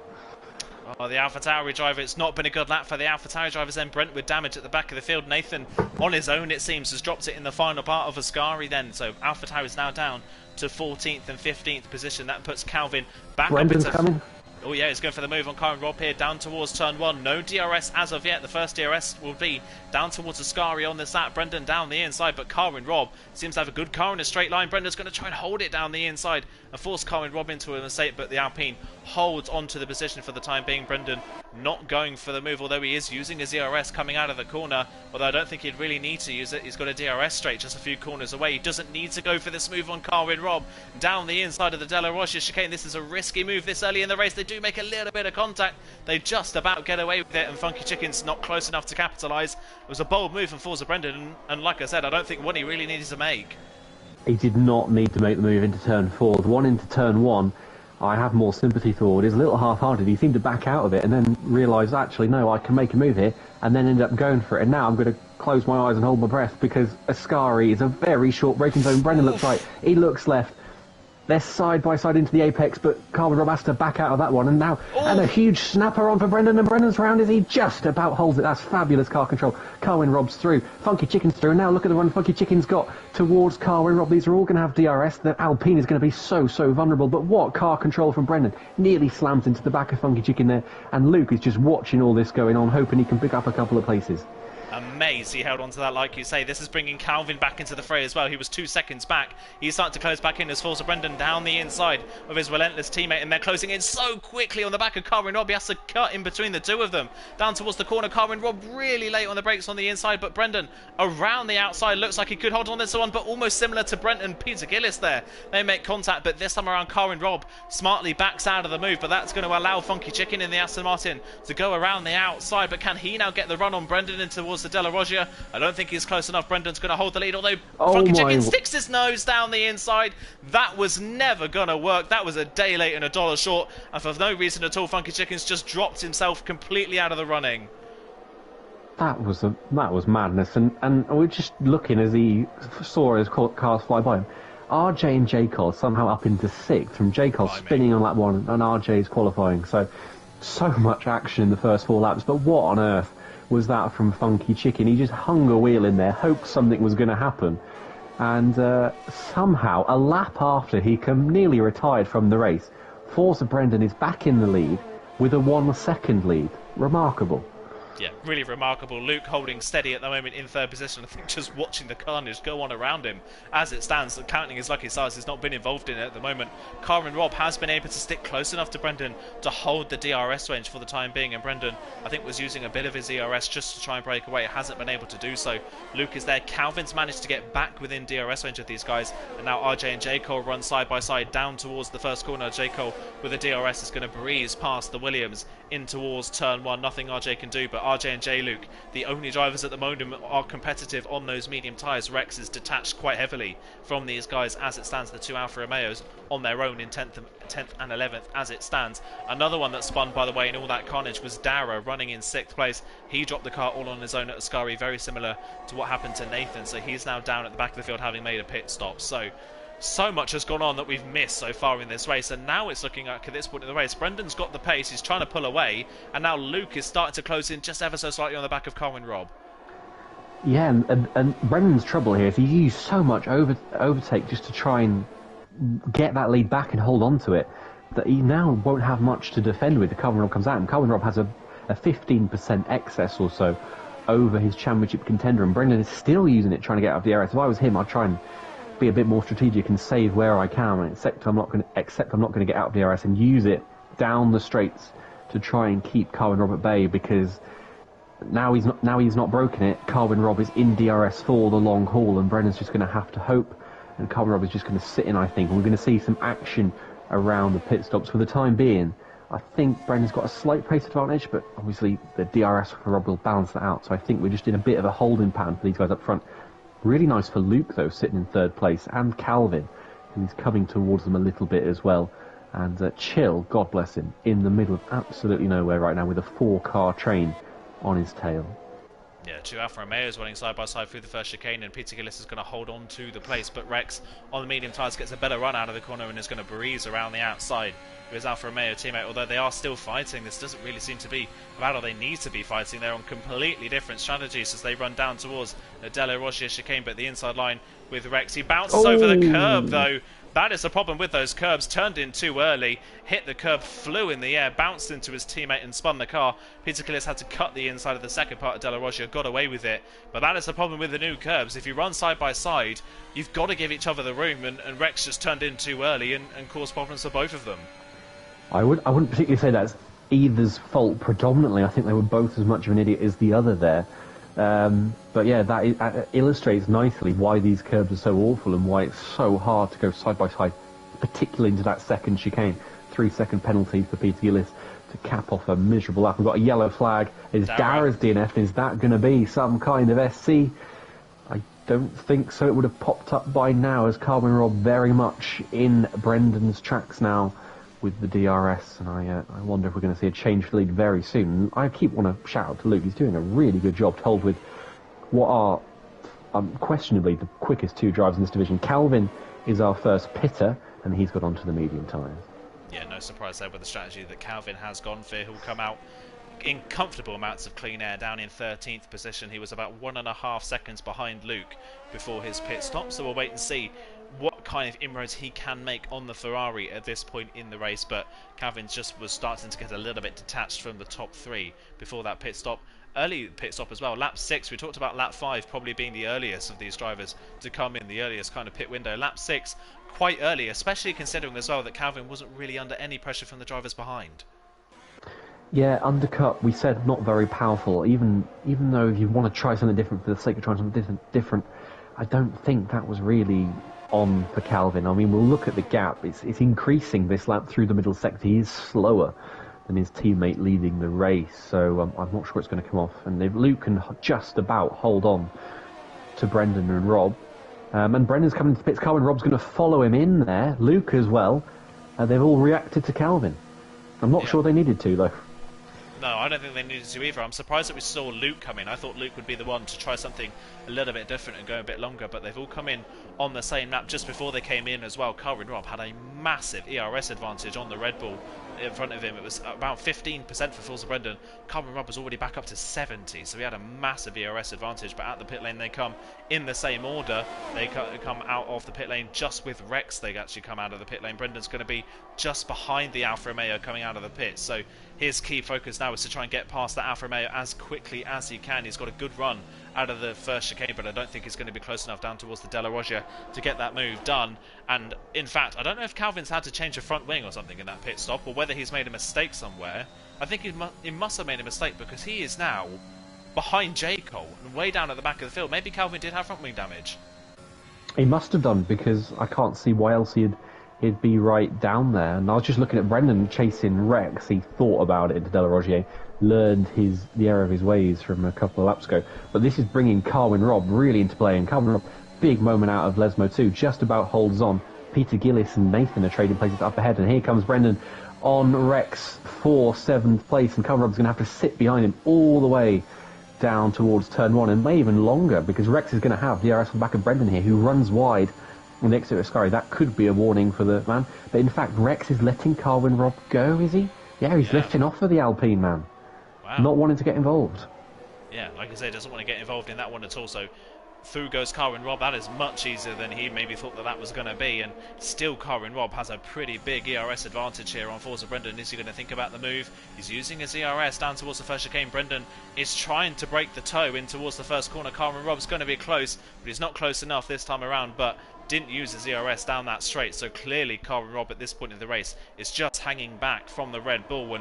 Oh, the AlphaTauri driver, it's not been a good lap for the AlphaTauri drivers. Then Brent with damage at the back of the field. Nathan, on his own, it seems, has dropped it in the final part of Ascari then. So AlphaTauri is now down to 14th and 15th position. That puts Calvin back Brendan's up into... coming. Oh yeah, he's going for the move on Karen Robb here, down towards turn 1. No DRS as of yet. The first DRS will be down towards Ascari on this lap. Brendan down the inside, but Karen Robb seems to have a good car in a straight line. Brendan's going to try and hold it down the inside and force Karen Robb into a mistake, but the Alpine holds onto the position for the time being. Brendan not going for the move, although he is using his DRS coming out of the corner, although I don't think he'd really need to use it. He's got a DRS straight just a few corners away. He doesn't need to go for this move on Karen Robb down the inside of the Della Rocha chicane. This is a risky move this early in the race. They do make a little bit of contact. They just about get away with it, and Funky Chicken's not close enough to capitalise. It was a bold move from Forza Brendan, and like I said, I don't think one he really needed to make. He did not need to make the move into turn 4. The one into turn 1, I have more sympathy for. It is a little half-hearted. He seemed to back out of it and then realise, actually, no, I can make a move here, and then end up going for it. And now I'm going to close my eyes and hold my breath, because Ascari is a very short braking zone. Brendan looks right, he looks left. They're side by side into the apex, but Karen Robb has to back out of that one. And now, and a huge snapper on for Brendan, and Brendan's round as he just about holds it. That's fabulous car control. Karen Robb's through. Funky Chicken's through. And now look at the run Funky Chicken's got towards Karen Robb. These are all going to have DRS. The Alpine is going to be so vulnerable. But what car control from Brendan. Nearly slams into the back of Funky Chicken there. And Luke is just watching all this going on, hoping he can pick up a couple of places. Amazed he held on to that, like you say. This is bringing Calvin back into the fray as well. He was 2 seconds back. He's starting to close back in as Forza Brendan down the inside of his relentless teammate, and they're closing in so quickly on the back of Karen Robb. He has to cut in between the two of them. Down towards the corner, Karen Robb really late on the brakes on the inside, but Brendan around the outside. Looks like he could hold on this one, but almost similar to Brent and Peter Gillis there. They make contact, but this time around Karen Robb smartly backs out of the move, but that's going to allow Funky Chicken in the Aston Martin to go around the outside. But can he now get the run on Brendan in towards the Della Rogia? I don't think he's close enough. Brendan's going to hold the lead, although Funky Chicken sticks his nose down the inside. That was never going to work. That was a day late and $1 short, and for no reason at all, Funky Chicken's just dropped himself completely out of the running. That was madness, and we're just looking as he saw his cars fly by him. RJ and J. Cole somehow up into 6th, from J. Cole spinning on lap 1 and RJ's qualifying. So much action in the first 4 laps, but what on earth was that from Funky Chicken? He just hung a wheel in there, hoped something was going to happen, and somehow, a lap after he nearly retired from the race, Forza Brendan is back in the lead with a 1 second lead. Remarkable. Yeah, really remarkable. Luke holding steady at the moment in third position. I think just watching the carnage go on around him as it stands, counting his lucky stars, he's not been involved in it at the moment. Karen Robb has been able to stick close enough to Brendan to hold the DRS range for the time being, and Brendan, I think, was using a bit of his ERS just to try and break away. It hasn't been able to do so. Luke is there. Calvin's managed to get back within DRS range of these guys, and now RJ and J. Cole run side by side down towards the first corner. J. Cole with a DRS is going to breeze past the Williams in towards turn one. Nothing RJ can do, but RJ and J. Luke, the only drivers at the moment, are competitive on those medium tyres. Rex is detached quite heavily from these guys as it stands. The two Alfa Romeos on their own in 10th and 11th as it stands. Another one that spun, by the way, in all that carnage was Dara running in 6th place. He dropped the car all on his own at Ascari, very similar to what happened to Nathan, so he's now down at the back of the field having made a pit stop. So much has gone on that we've missed so far in this race, and now it's looking like at this point in the race, Brendan's got the pace, he's trying to pull away, and now Luke is starting to close in just ever so slightly on the back of Colin Robb. Yeah, and Brendan's trouble here is he used so much overtake just to try and get that lead back and hold on to it, that he now won't have much to defend with. The Colin Robb comes out, and Colin Robb has a 15% excess or so over his championship contender, and Brendan is still using it, trying to get out of the area. If I was him, I'd try and be a bit more strategic and save where I can, and except I'm not going to get out of DRS, and use it down the straights to try and keep Colin Robb at bay, because now he's not broken it. Colin Robb is in DRS for the long haul, and Brendan's just going to have to hope, and Colin Robb is just going to sit in, I think. And we're going to see some action around the pit stops for the time being. I think Brendan's got a slight pace advantage, but obviously the DRS for Robb will balance that out. So I think we're just in a bit of a holding pattern for these guys up front. Really nice for Luke, though, sitting in third place, and Calvin, who's coming towards them a little bit as well. And Chill, God bless him, in the middle of absolutely nowhere right now with a 4-car train on his tail. Yeah, two Alfa Romeos running side by side through the first chicane, and Peter Gillis is going to hold on to the place, but Rex on the medium tyres gets a better run out of the corner and is going to breeze around the outside with his Alfa Romeo teammate. Although they are still fighting, this doesn't really seem to be a battle they need to be fighting. They're on completely different strategies as they run down towards the Della Roggia chicane, but the inside line with Rex. He bounces over the curb, though. That is the problem with those curbs. Turned in too early, hit the curb, flew in the air, bounced into his teammate and spun the car. Peter Gillis had to cut the inside of the second part of Della Roggia, got away with it. But that is the problem with the new curbs. If you run side by side, you've got to give each other the room, and Rex just turned in too early and caused problems for both of them. I wouldn't particularly say that's either's fault predominantly. I think they were both as much of an idiot as the other there. But yeah, that illustrates nicely why these curbs are so awful and why it's so hard to go side by side, particularly into that second chicane. 3-second penalty for Peter Gillis to cap off a miserable lap. We've got a yellow flag. Is Dara's DNF? Is that going to be some kind of SC? I don't think so. It would have popped up by now, as Colin Robb very much in Brendan's tracks now with the DRS, and I wonder if we're going to see a change for lead very soon. I want to shout out to Luke. He's doing a really good job to hold with what are questionably the quickest two drivers in this division. Calvin is our first pitter, and he's got onto the medium tyres. Yeah, no surprise there with the strategy that Calvin has gone for. He'll come out in comfortable amounts of clean air, down in 13th position. He was about 1.5 seconds behind Luke before his pit stop, so we'll wait and see what kind of inroads he can make on the Ferrari at this point in the race. But Calvin just was starting to get a little bit detached from the top three before that pit stop. Early pit stop as well, lap 6. We talked about lap 5 probably being the earliest of these drivers to come in, the earliest kind of pit window. Lap 6 quite early, especially considering as well that Calvin wasn't really under any pressure from the drivers behind. Yeah, undercut, we said not very powerful. Even though if you want to try something different for the sake of trying something different, I don't think that was really on for Calvin. I mean, we'll look at the gap. It's increasing this lap through the middle sector. He is slower than his teammate leading the race, so I'm not sure it's going to come off. And if Luke can just about hold on to Brendan and Rob, and Brendan's coming to pits, Colin Robb's going to follow him in there, Luke as well. They've all reacted to Calvin. I'm not sure they needed to, though. No, I don't think they needed to either. I'm surprised that we saw Luke come in. I thought Luke would be the one to try something a little bit different and go a bit longer, but they've all come in on the same lap just before they came in as well. Colin Robb had a massive ERS advantage on the Red Bull in front of him. It was about 15% for Forza Brendan. Colin Robb was already back up to 70, so he had a massive ERS advantage, but at the pit lane they come in the same order. They come out of the pit lane just with Rex. They actually come out of the pit lane. Brendan's going to be just behind the Alfa Romeo coming out of the pit, so his key focus now is to try and get past that Alfa Romeo as quickly as he can. He's got a good run out of the first chicane, but I don't think it's going to be close enough down towards the De La Roggia to get that move done. And in fact, I don't know if Calvin's had to change a front wing or something in that pit stop, or whether he's made a mistake somewhere. I think he must have made a mistake, because he is now behind J. Cole and way down at the back of the field. Maybe Calvin did have front wing damage. He must have done, because I can't see why else he'd be right down there. And I was just looking at Brendan chasing Rex. He thought about it to De La Roggia, learned the error of his ways from a couple of laps ago. But this is bringing Carwin Robb really into play, and Carwin Robb, big moment out of Lesmo too, just about holds on. Peter Gillis and Nathan are trading places up ahead, and here comes Brendan on Rex for 7th place, and Carwin Robb's going to have to sit behind him all the way down towards turn 1, and may even longer, because Rex is going to have DRS on the back of Brendan here, who runs wide on the exit of Ascari. That could be a warning for the man. But in fact, Rex is letting Carwin Robb go, is he? Yeah, he's lifting off for the Alpine man. Wow. Not wanting to get involved. Yeah, like I said, doesn't want to get involved in that one at all. So through goes Carwin Robb. That is much easier than he maybe thought that was going to be. And still Carwin Robb has a pretty big ERS advantage here on Forza Brendan. Is he going to think about the move? He's using his ERS down towards the first chicane. Brendan is trying to break the toe in towards the first corner. Carwin Robb's going to be close, but he's not close enough this time around. But didn't use his ERS down that straight. So clearly Carwin Robb at this point in the race is just hanging back from the Red Bull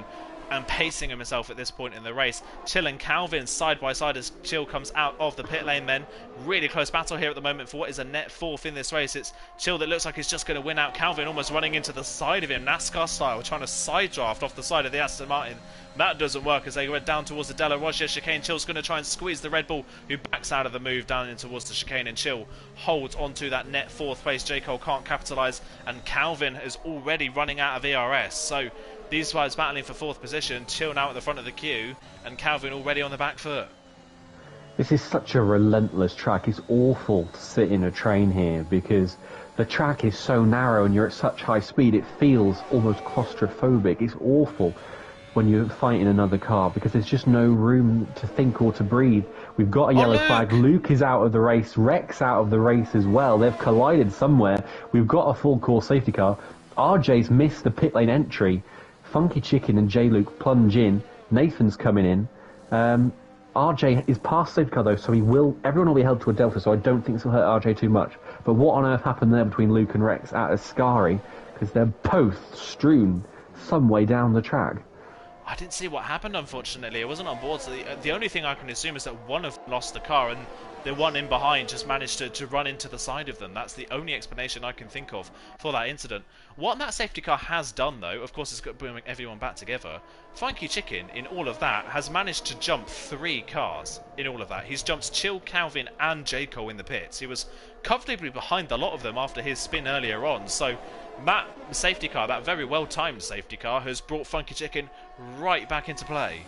and pacing himself at this point in the race. Chill and Calvin side by side as Chill comes out of the pit lane then. Really close battle here at the moment for what is a net 4th in this race. It's Chill that looks like he's just going to win out. Calvin almost running into the side of him, NASCAR style, trying to side draft off the side of the Aston Martin. That doesn't work as they go down towards the De La Roggia chicane. Chill's going to try and squeeze the Red Bull, who backs out of the move down in towards the chicane, and Chill holds onto that net 4th place. J. Cole can't capitalise, and Calvin is already running out of ERS. So these guys battling for 4th position. Chill now at the front of the queue, and Calvin already on the back foot. This is such a relentless track. It's awful to sit in a train here, because the track is so narrow and you're at such high speed, it feels almost claustrophobic. It's awful when you're fighting another car, because there's just no room to think or to breathe. We've got a yellow flag. Luke is out of the race. Rex out of the race as well. They've collided somewhere. We've got a full course safety car. RJ's missed the pit lane entry. Funky Chicken and J. Luke plunge in. Nathan's coming in. RJ is past safety car though, so everyone will be held to a delta, so I don't think this will hurt RJ too much. But what on earth happened there between Luke and Rex at Ascari? Because they're both strewn some way down the track. I didn't see what happened, unfortunately. I wasn't on board, so the only thing I can assume is that one of them lost the car and the one in behind just managed to run into the side of them. That's the only explanation I can think of for that incident. What that safety car has done, though, of course, is bringing everyone back together. Funky Chicken, in all of that, has managed to jump 3 cars in all of that. He's jumped Chill, Calvin, and J. Cole in the pits. He was comfortably behind a lot of them after his spin earlier on, so that safety car, that very well-timed safety car, has brought Funky Chicken right back into play.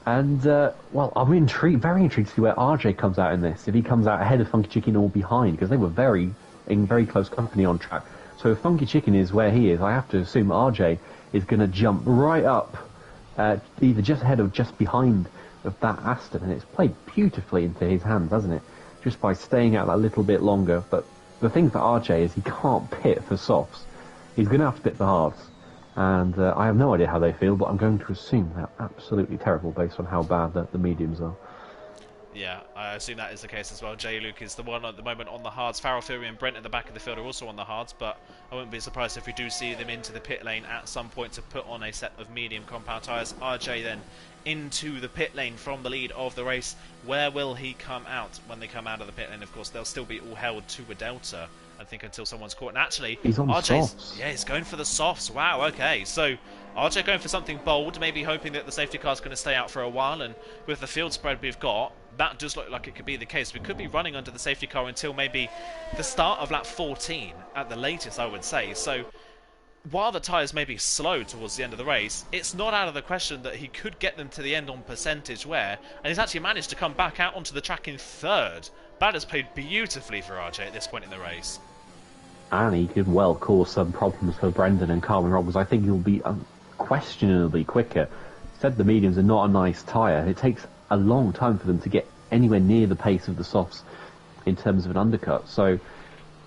And, well, I'm very intrigued to see where RJ comes out in this. If he comes out ahead of Funky Chicken or behind, because they were in very close company on track. So if Funky Chicken is where he is, I have to assume RJ is going to jump right up, either just ahead or just behind of that Aston. And it's played beautifully into his hands, hasn't it? Just by staying out that little bit longer. But the thing for RJ is he can't pit for softs. He's going to have to pit for hards. And I have no idea how they feel, but I'm going to assume they're absolutely terrible based on how bad the mediums are. Yeah, I assume that is the case as well. J. Luke is the one at the moment on the hards. Farrell, Fury and Brent at the back of the field are also on the hards, but I wouldn't be surprised if we do see them into the pit lane at some point to put on a set of medium compound tyres. RJ then into the pit lane from the lead of the race. Where will he come out when they come out of the pit lane? Of course, they'll still be all held to a delta, I think, until someone's caught. And actually, he's on softs. Yeah, he's going for the softs. Wow, okay. So RJ going for something bold, maybe hoping that the safety car's going to stay out for a while. And with the field spread we've got, that does look like it could be the case. We could be running under the safety car until maybe the start of lap 14 at the latest, I would say. So while the tyres may be slow towards the end of the race, it's not out of the question that he could get them to the end on percentage wear, and he's actually managed to come back out onto the track in 3rd. That has played beautifully for RJ at this point in the race. And he could well cause some problems for Brendan and Carwin Robb, because I think he'll be unquestionably quicker. Said the mediums are not a nice tyre. It takes a long time for them to get anywhere near the pace of the softs in terms of an undercut. So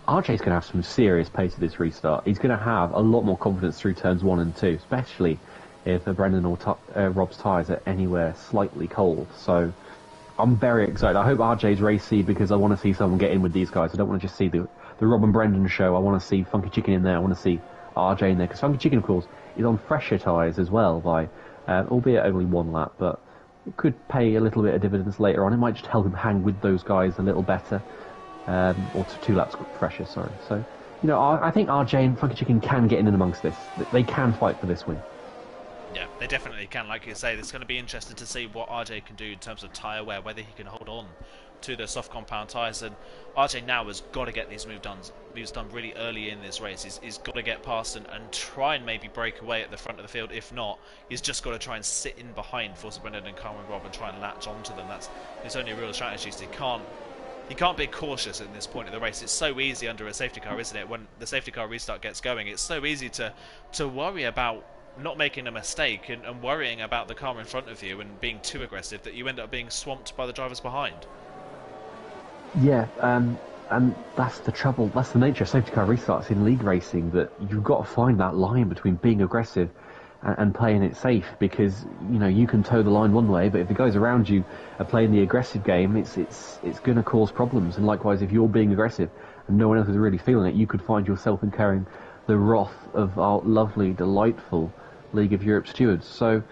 RJ's going to have some serious pace at this restart. He's going to have a lot more confidence through turns 1 and 2, especially if Brendan or Rob's tyres are anywhere slightly cold. So I'm very excited. I hope RJ's racy because I want to see someone get in with these guys. I don't want to just see the Rob and Brendan show. I want to see Funky Chicken in there. I want to see RJ in there because Funky Chicken, of course, is on fresher tyres as well by, albeit only one lap, but it could pay a little bit of dividends later on. It might just help him hang with those guys a little better, or 2 laps fresher. Sorry. So, I think RJ and Funky Chicken can get in and amongst this. They can fight for this win. Yeah, they definitely can. Like you say, it's going to be interesting to see what RJ can do in terms of tyre wear, whether he can hold on to the soft compound tyres. And RJ now has got to get these moves done really early in this race. He's got to get past and try and maybe break away at the front of the field. If not, he's just got to try and sit in behind Forza Brendan and Carmen Robb and try and latch onto them. That's his only real strategy. So he can't be cautious at this point of the race. It's so easy under a safety car, isn't it? When the safety car restart gets going, it's so easy to worry about not making a mistake and worrying about the car in front of you and being too aggressive that you end up being swamped by the drivers behind. Yeah, and that's the trouble. That's the nature of safety car restarts in league racing, that you've got to find that line between being aggressive and playing it safe, because you can toe the line one way, but if the guys around you are playing the aggressive game, it's going to cause problems. And likewise, if you're being aggressive and no one else is really feeling it, you could find yourself incurring the wrath of our lovely, delightful League of Europe stewards. So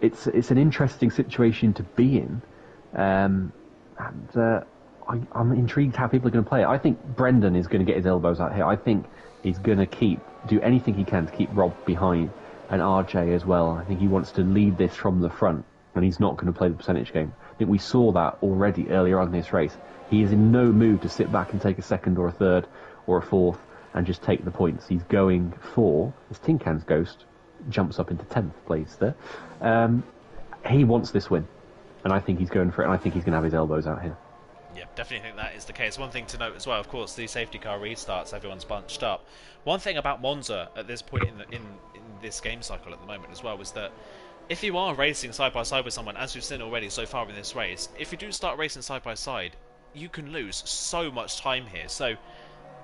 it's an interesting situation to be in, and I'm intrigued how people are going to play it. I think Brendan is going to get his elbows out here. I think he's going to do anything he can to keep Rob behind, and RJ as well. I think he wants to lead this from the front, and he's not going to play the percentage game. I think we saw that already earlier on in this race. He is in no mood to sit back and take a second or a third or a fourth and just take the points. He's going for, as Tin Can's Ghost jumps up into 10th place there, he wants this win, and I think he's going for it, and I think he's going to have his elbows out here. Yeah, definitely think that is the case. One thing to note as well, of course, these safety car restarts, everyone's bunched up. One thing about Monza at this point in this game cycle at the moment as well was that if you are racing side by side with someone, as we've seen already so far in this race, if you do start racing side by side, you can lose so much time here. So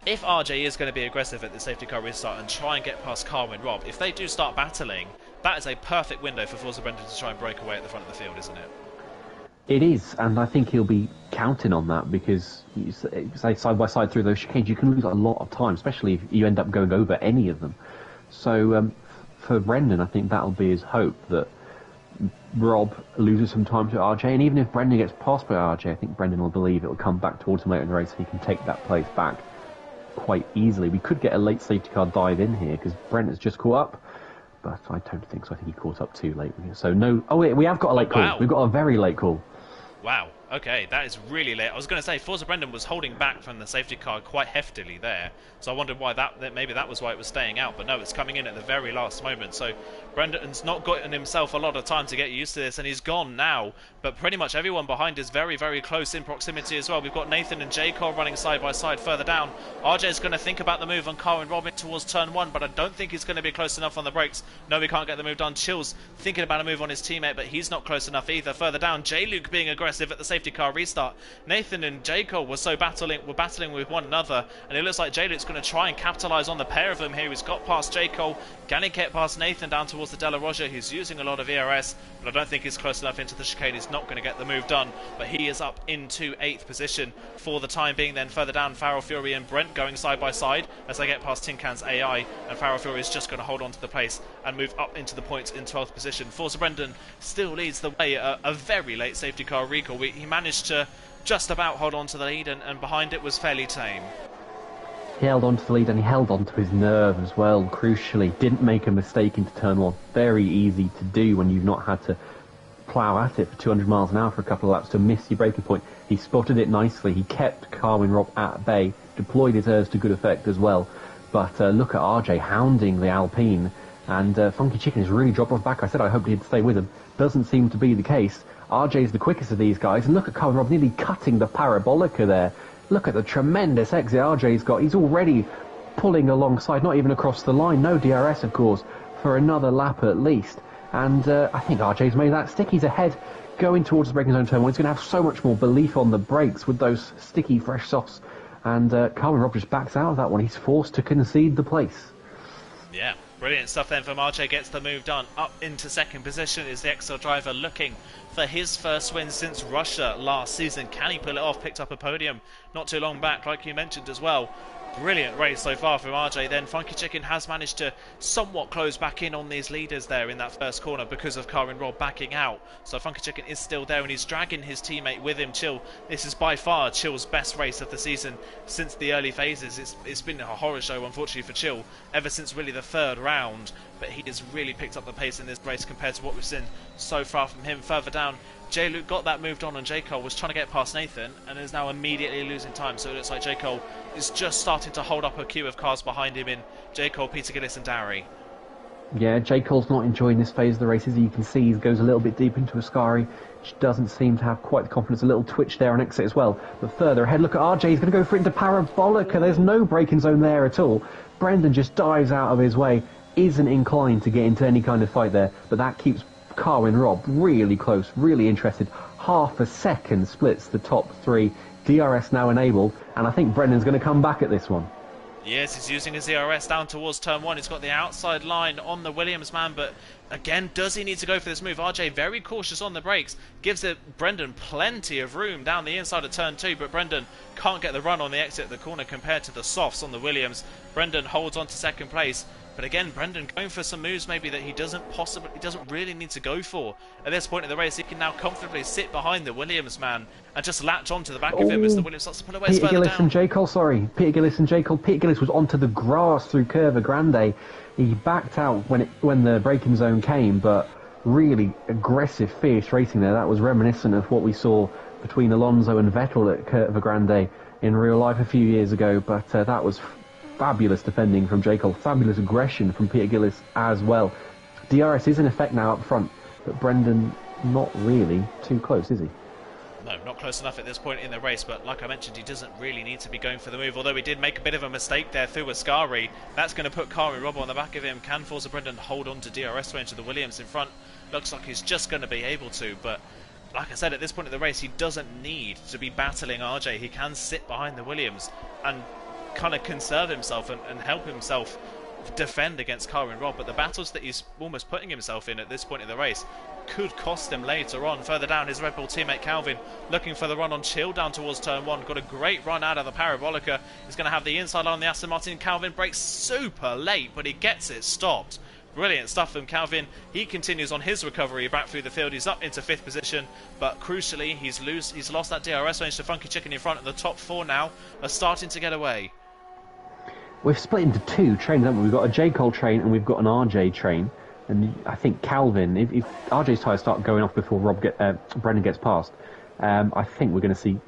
if RJ is going to be aggressive at the safety car restart and try and get past Carl and Rob, if they do start battling, that is a perfect window for Forza Brendan to try and break away at the front of the field, isn't it? It is, and I think he'll be counting on that, because you say side by side through those chicanes, you can lose a lot of time, especially if you end up going over any of them. So for Brendan, I think that'll be his hope, that Rob loses some time to RJ, and even if Brendan gets passed by RJ, I think Brendan will believe it'll come back towards him later in the race and he can take that place back quite easily. We could get a late safety car dive in here because Brendan's just caught up, but I don't think so. I think he caught up too late. So no. Oh wait, we have got a late call. Wow. We've got a very late call. Wow, okay, that is really late. I was going to say, Forza Brendan was holding back from the safety car quite heftily there, so I wondered why maybe that was why it was staying out, but no, it's coming in at the very last moment. So Brendan's not gotten himself a lot of time to get used to this, and he's gone now, but pretty much everyone behind is very, very close in proximity as well. We've got Nathan and J. Cole running side by side further down. RJ's going to think about the move on Carl and Robin towards turn 1, but I don't think he's going to be close enough on the brakes. No, we can't get the move done. Chills thinking about a move on his teammate, but he's not close enough either. Further down, J. Luke being aggressive at the safety car restart. Nathan and J. Cole were battling with one another, and it looks like J. Luke's going to try and capitalise on the pair of them here. He's got past J. Cole, can he get past Nathan down towards the Della Roja, who's using a lot of ERS, but I don't think he's close enough into the chicane. He's not going to get the move done, but he is up into 8th position for the time being. Then further down, Farrell Fury and Brent going side by side as they get past Tin Can's AI, and Farrell Fury is just going to hold on to the place and move up into the points in 12th position. Forza Brendan still leads the way. A very late safety car recall. He managed to just about hold on to the lead, and behind it was fairly tame. He held on to the lead, and he held on to his nerve as well, crucially. Didn't make a mistake into turn 1. Very easy to do when you've not had to plough at it for 200 miles an hour for a couple of laps to miss your braking point. He spotted it nicely. He kept Carwin Robb at bay, deployed his ERS to good effect as well. But look at RJ hounding the Alpine, and Funky Chicken has really dropped off back. I said I hoped he'd stay with him. Doesn't seem to be the case. RJ's the quickest of these guys, and look at Carwin Robb nearly cutting the Parabolica there. Look at the tremendous exit RJ's got. He's already pulling alongside, not even across the line. No DRS, of course, for another lap at least. And I think RJ's made that stick. He's ahead going towards the braking zone turn 1. He's going to have so much more belief on the brakes with those sticky, fresh softs. And Carwin Robb just backs out of that one. He's forced to concede the place. Yeah, Brilliant stuff then from RJ, gets the move done. Up into second position is the Exel driver, looking for his first win since Russia last season. Can he pull it off? Picked up a podium not too long back, like you mentioned as well. Brilliant race so far from RJ. Then Funky Chicken has managed to somewhat close back in on these leaders there in that first corner because of Karin Robb backing out. So Funky Chicken is still there and he's dragging his teammate with him, Chill. This is by far Chill's best race of the season since the early phases. It's been a horror show, unfortunately, for Chill ever since really the third round. But he has really picked up the pace in this race compared to what we've seen so far from him. Further down, J. Luke got that moved on, and J. Cole was trying to get past Nathan and is now immediately losing time. So it looks like J. Cole is just starting to hold up a queue of cars behind him in J. Cole, Peter Gillis and Darry. Yeah, J. Cole's not enjoying this phase of the race. As you can see, he goes a little bit deep into Ascari, which doesn't seem to have quite the confidence. A little twitch there on exit as well. But further ahead, look at RJ. He's going to go for it into Parabolica. There's no braking zone there at all. Brendan just dives out of his way. Isn't inclined to get into any kind of fight there. But that keeps Karin Robb really close, really interested. Half a second splits the top three. DRS now enabled. And I think Brendan's going to come back at this one. Yes, he's using his DRS down towards turn one. He's got the outside line on the Williams man, but again, does he need to go for this move? RJ very cautious on the brakes, gives it Brendan plenty of room down the inside of turn two, but Brendan can't get the run on the exit of the corner compared to the softs on the Williams. Brendan holds on to second place, but again, Brendan going for some moves maybe that he doesn't really need to go for. At this point in the race, he can now comfortably sit behind the Williams man and just latch onto the back of him as the Williams starts to pull away Peter further Gillis down. and J. Cole, sorry. Peter Gillis and J. Cole. Peter Gillis was onto the grass through Curva Grande. He backed out when the braking zone came, but really aggressive, fierce racing there. That was reminiscent of what we saw between Alonso and Vettel at Curva Grande in real life a few years ago, but that was fabulous defending from J. Cole, fabulous aggression from Peter Gillis as well. DRS is in effect now up front, but Brendan not really too close, is he? No, not close enough at this point in the race, but like I mentioned, he doesn't really need to be going for the move, although he did make a bit of a mistake there through Ascari. That's going to put Karin Robb on the back of him. Can Forza Brendan hold on to DRS range of the Williams in front? Looks like he's just going to be able to, but like I said, at this point in the race, he doesn't need to be battling RJ. He can sit behind the Williams and kind of conserve himself and help himself defend against Karin Robb, but the battles that he's almost putting himself in at this point in the race could cost him later on. Further down, his Red Bull teammate Calvin looking for the run on Chill down towards turn one. Got a great run out of the Parabolica. He's going to have the inside line on the Aston Martin. Calvin breaks super late, but he gets it stopped. Brilliant stuff from Calvin. He continues on his recovery back through the field. He's up into fifth position, but crucially, he's lost that DRS range to Funky Chicken in front, and the top four now are starting to get away. We've split into two trains, haven't we? We've got a J. Cole train and we've got an RJ train. And I think Calvin, if RJ's tyres start going off before Brendan gets past, I think we're going to see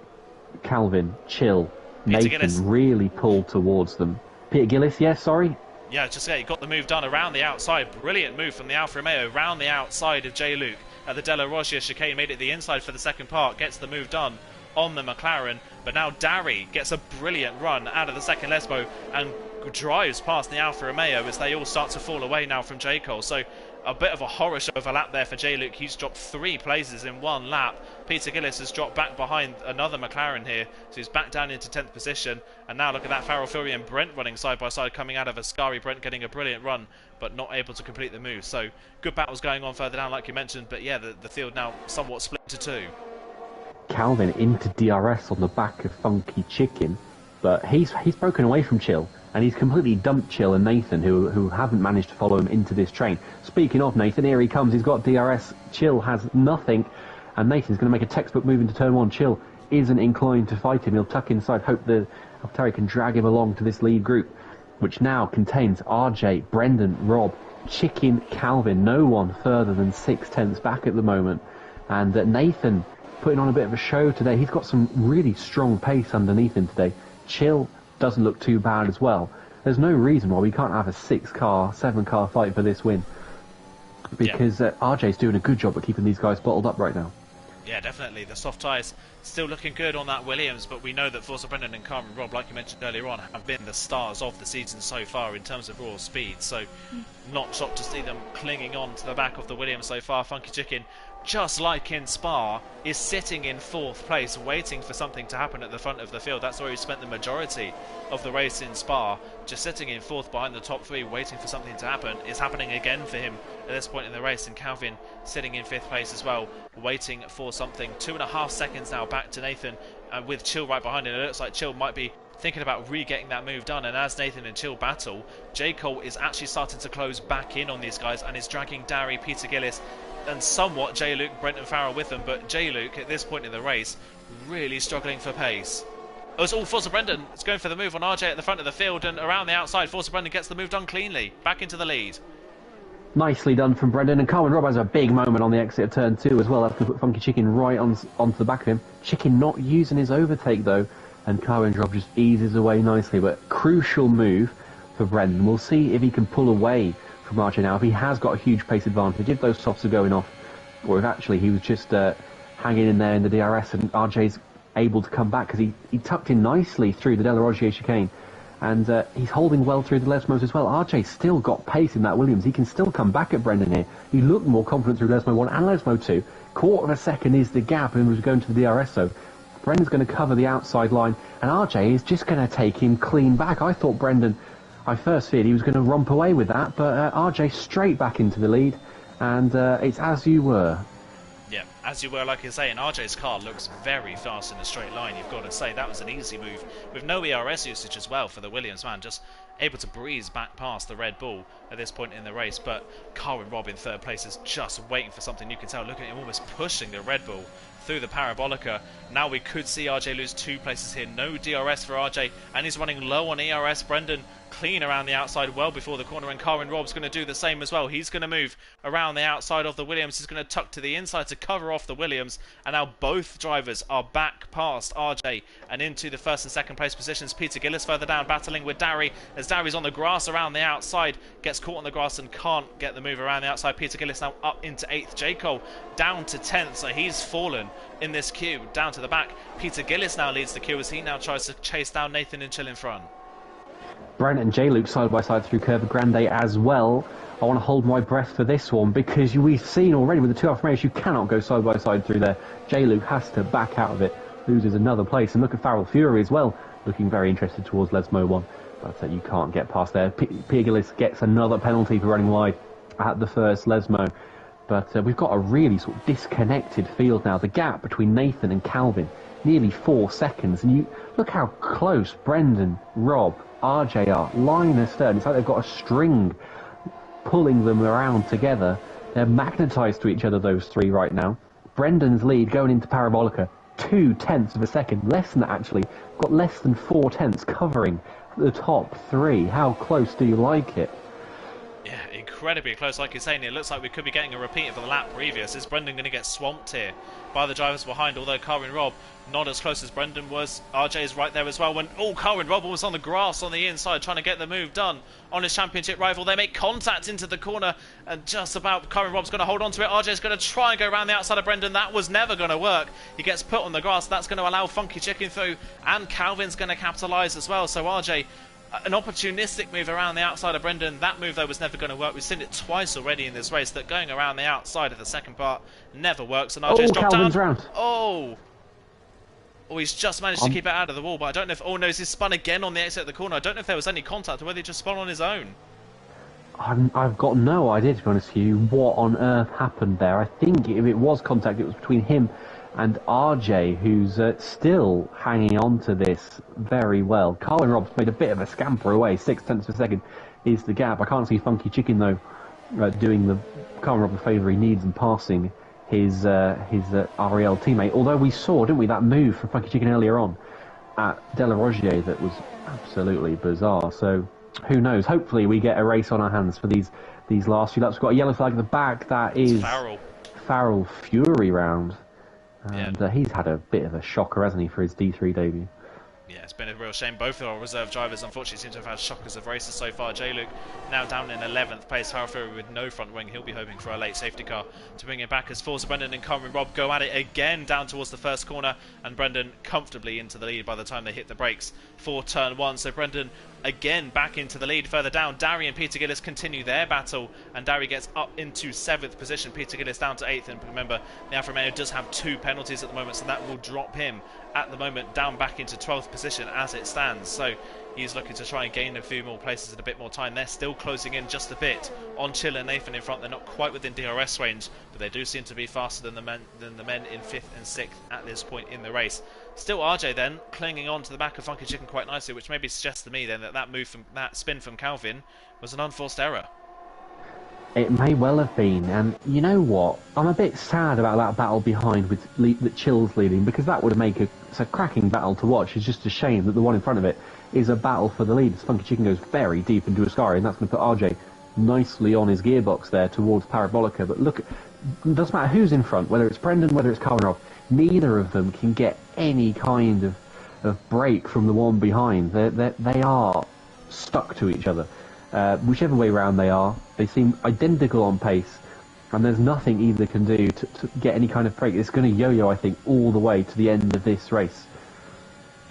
Calvin, Chill, Peter Nathan Gillis really pull towards them. Peter Gillis, yes, sorry? Yeah, just he got the move done around the outside. Brilliant move from the Alfa Romeo around the outside of J. Luke at the Della Roggia chicane. Made it the inside for the second part. Gets the move done on the McLaren. But now Darry gets a brilliant run out of the second Lesbo and drives past the Alfa Romeo as they all start to fall away now from J. Cole. So a bit of a horror show of a lap there for J. Luke. He's dropped 3 places in one lap. Peter Gillis has dropped back behind another McLaren here, so he's back down into 10th position. And now look at that, Farrell Fury and Brent running side by side, coming out of Ascari. Brent getting a brilliant run, but not able to complete the move. So good battles going on further down, like you mentioned. But yeah, the field now somewhat split to two. Calvin into DRS on the back of Funky Chicken, but he's broken away from Chill, and he's completely dumped Chill and Nathan, who haven't managed to follow him into this train. Speaking of Nathan, here he comes. He's got DRS. Chill has nothing, and Nathan's going to make a textbook move into turn one. Chill isn't inclined to fight him. He'll tuck inside, hope that Terry can drag him along to this lead group, which now contains RJ, Brendan, Rob, Chicken, Calvin. No one further than 6/10 back at the moment, and Nathan putting on a bit of a show today. He's got some really strong pace underneath him today. Chill doesn't look too bad as well. There's no reason why we can't have a 6-car, 7-car fight for this win, because RJ's doing a good job at keeping these guys bottled up right now. Yeah, definitely. The soft tyres still looking good on that Williams, but we know that Forza Brendan and Karin Robb, like you mentioned earlier on, have been the stars of the season so far in terms of raw speed. So not shocked to see them clinging on to the back of the Williams so far. Funky Chicken just like in Spa, is sitting in 4th place, waiting for something to happen at the front of the field. That's where he spent the majority of the race in Spa, just sitting in 4th behind the top 3, waiting for something to happen. It's happening again for him at this point in the race, and Calvin sitting in 5th place as well, waiting for something. 2.5 seconds now back to Nathan, with Chill right behind him. It looks like Chill might be thinking about re-getting that move done, and as Nathan and Chill battle, J. Cole is actually starting to close back in on these guys and is dragging Darry, Peter Gillis, and somewhat J. Luke, Brenton Farrell with them, but J. Luke at this point in the race really struggling for pace. Oh, it's all Forza Brendan. It's going for the move on RJ at the front of the field, and around the outside, Forza Brendan gets the move done cleanly, back into the lead. Nicely done from Brendan, and Carwin Robb has a big moment on the exit of turn 2 as well, after put Funky Chicken right onto the back of him. Chicken not using his overtake though, and Carwin Robb just eases away nicely, but crucial move for Brendan. We'll see if he can pull away from RJ now, if he has got a huge pace advantage, if those softs are going off, or if actually he was just hanging in there in the DRS and RJ's able to come back, because he tucked in nicely through the Delarogier chicane, and he's holding well through the Lesmos as well. RJ still got pace in that Williams. He can still come back at Brendan here. He looked more confident through Lesmo 1 and Lesmo 2. Quarter of a second is the gap, and was going to the DRS, so Brendan's going to cover the outside line, and RJ is just going to take him clean back. I thought Brendan, I first feared he was going to romp away with that, but RJ straight back into the lead, and it's as you were. Yeah, as you were, like you say, and RJ's car looks very fast in a straight line, you've got to say. That was an easy move, with no ERS usage as well for the Williams man, just able to breeze back past the Red Bull at this point in the race. But Carwin Robb in 3rd place is just waiting for something. You can tell, look at him almost pushing the Red Bull through the Parabolica. Now we could see RJ lose 2 places here. No DRS for RJ, and he's running low on ERS. Brendan clean around the outside well before the corner, and Carwin Robb's going to do the same as well. He's going to move around the outside of the Williams. He's going to tuck to the inside to cover off the Williams, and now both drivers are back past RJ and into the 1st and 2nd place positions. Peter Gillis further down battling with Darry, as Darry's on the grass around the outside, gets caught on the grass and can't get the move around the outside. Peter Gillis now up into 8th. J. Cole down to 10th, so he's fallen in this queue down to the back. Peter Gillis now leads the queue as he now tries to chase down Nathan and Chill in front. Brent and J. Luke side by side through Curva Grande as well. I want to hold my breath for this one, because we've seen already with the 2 Alfa Romeos, you cannot go side by side through there. J. Luke has to back out of it, loses another place, and look at Farrell Fury as well, looking very interested towards Lesmo 1, but you can't get past there. Peter Gillis gets another penalty for running wide at the first Lesmo, but we've got a really sort of disconnected field now. The gap between Nathan and Calvin, nearly 4 seconds, and you look how close Brendan, Rob, RJ are, line astern. It's like they've got a string pulling them around together. They're magnetised to each other, those 3 right now. Brendan's lead going into Parabolica, 0.2 of a second, less than that actually, got less than 4 tenths covering the top 3. How close do you like it? Yeah, incredibly close, like you're saying. It looks like we could be getting a repeat of the lap previous. Is Brendan going to get swamped here by the drivers behind? Although Carwin Robb not as close as Brendan was. RJ is right there as well. When Carwin Robb was on the grass on the inside trying to get the move done on his championship rival. They make contact into the corner, and just about Carwin Robb's going to hold on to it. RJ's going to try and go around the outside of Brendan. That was never going to work. He gets put on the grass. That's going to allow Funky Chicken through, and Calvin's going to capitalise as well. So RJ, an opportunistic move around the outside of Brendan. That move though was never going to work. We've seen it twice already in this race, that going around the outside of the second part never works, and RJ's dropped Calvin's down. Round. Oh, he's just managed to keep it out of the wall, but I don't know if... Oh no, he's spun again on the exit of the corner. I don't know if there was any contact or whether he just spun on his own. I've got no idea, to be honest with you, what on earth happened there. I think if it was contact, it was between him and RJ, who's still hanging on to this very well. Carwin Robb's made a bit of a scamper away. 0.6 of a second is the gap. I can't see Funky Chicken, though, doing the Carwin Robb the favour he needs and passing his REL teammate. Although we saw, didn't we, that move from Funky Chicken earlier on at Delarogier that was absolutely bizarre. So who knows? Hopefully we get a race on our hands for these last few laps. We've got a yellow flag at the back. That is Farrell Fury round. And he's had a bit of a shocker, hasn't he, for his D3 debut? Yeah, it's been a real shame. Both of our reserve drivers, unfortunately, seem to have had shockers of races so far. J. Luke now down in 11th place. Farrell Fury with no front wing. He'll be hoping for a late safety car to bring it back, as Forza Brendan and Carwin Robb go at it again down towards the first corner, and Brendan comfortably into the lead by the time they hit the brakes for turn 1. So Brendan again back into the lead further down. Darry and Peter Gillis continue their battle, and Darry gets up into 7th position. Peter Gillis down to 8th, and remember, the Alfa Romeo does have 2 penalties at the moment, so that will drop him at the moment down back into 12th position as it stands. So he's looking to try and gain a few more places and a bit more time. They're still closing in just a bit on Chill and Nathan in front. They're not quite within DRS range, but they do seem to be faster than the men in 5th and 6th at this point in the race. Still RJ then clinging on to the back of Funky Chicken quite nicely, which maybe suggests to me then that that spin from Calvin was an unforced error. It may well have been, and you know what? I'm a bit sad about that battle behind with that Chill's leading, because that would make it's a cracking battle to watch. It's just a shame that the one in front of it is a battle for the lead. As Funky Chicken goes very deep into Ascari, and that's going to put RJ nicely on his gearbox there towards Parabolica. But look, it doesn't matter who's in front, whether it's Brendan, whether it's Calvin Robb, neither of them can get any kind of break from the one behind. They are stuck to each other. Whichever way round they are, they seem identical on pace, and there's nothing either can do to get any kind of break. It's going to yo-yo, I think, all the way to the end of this race.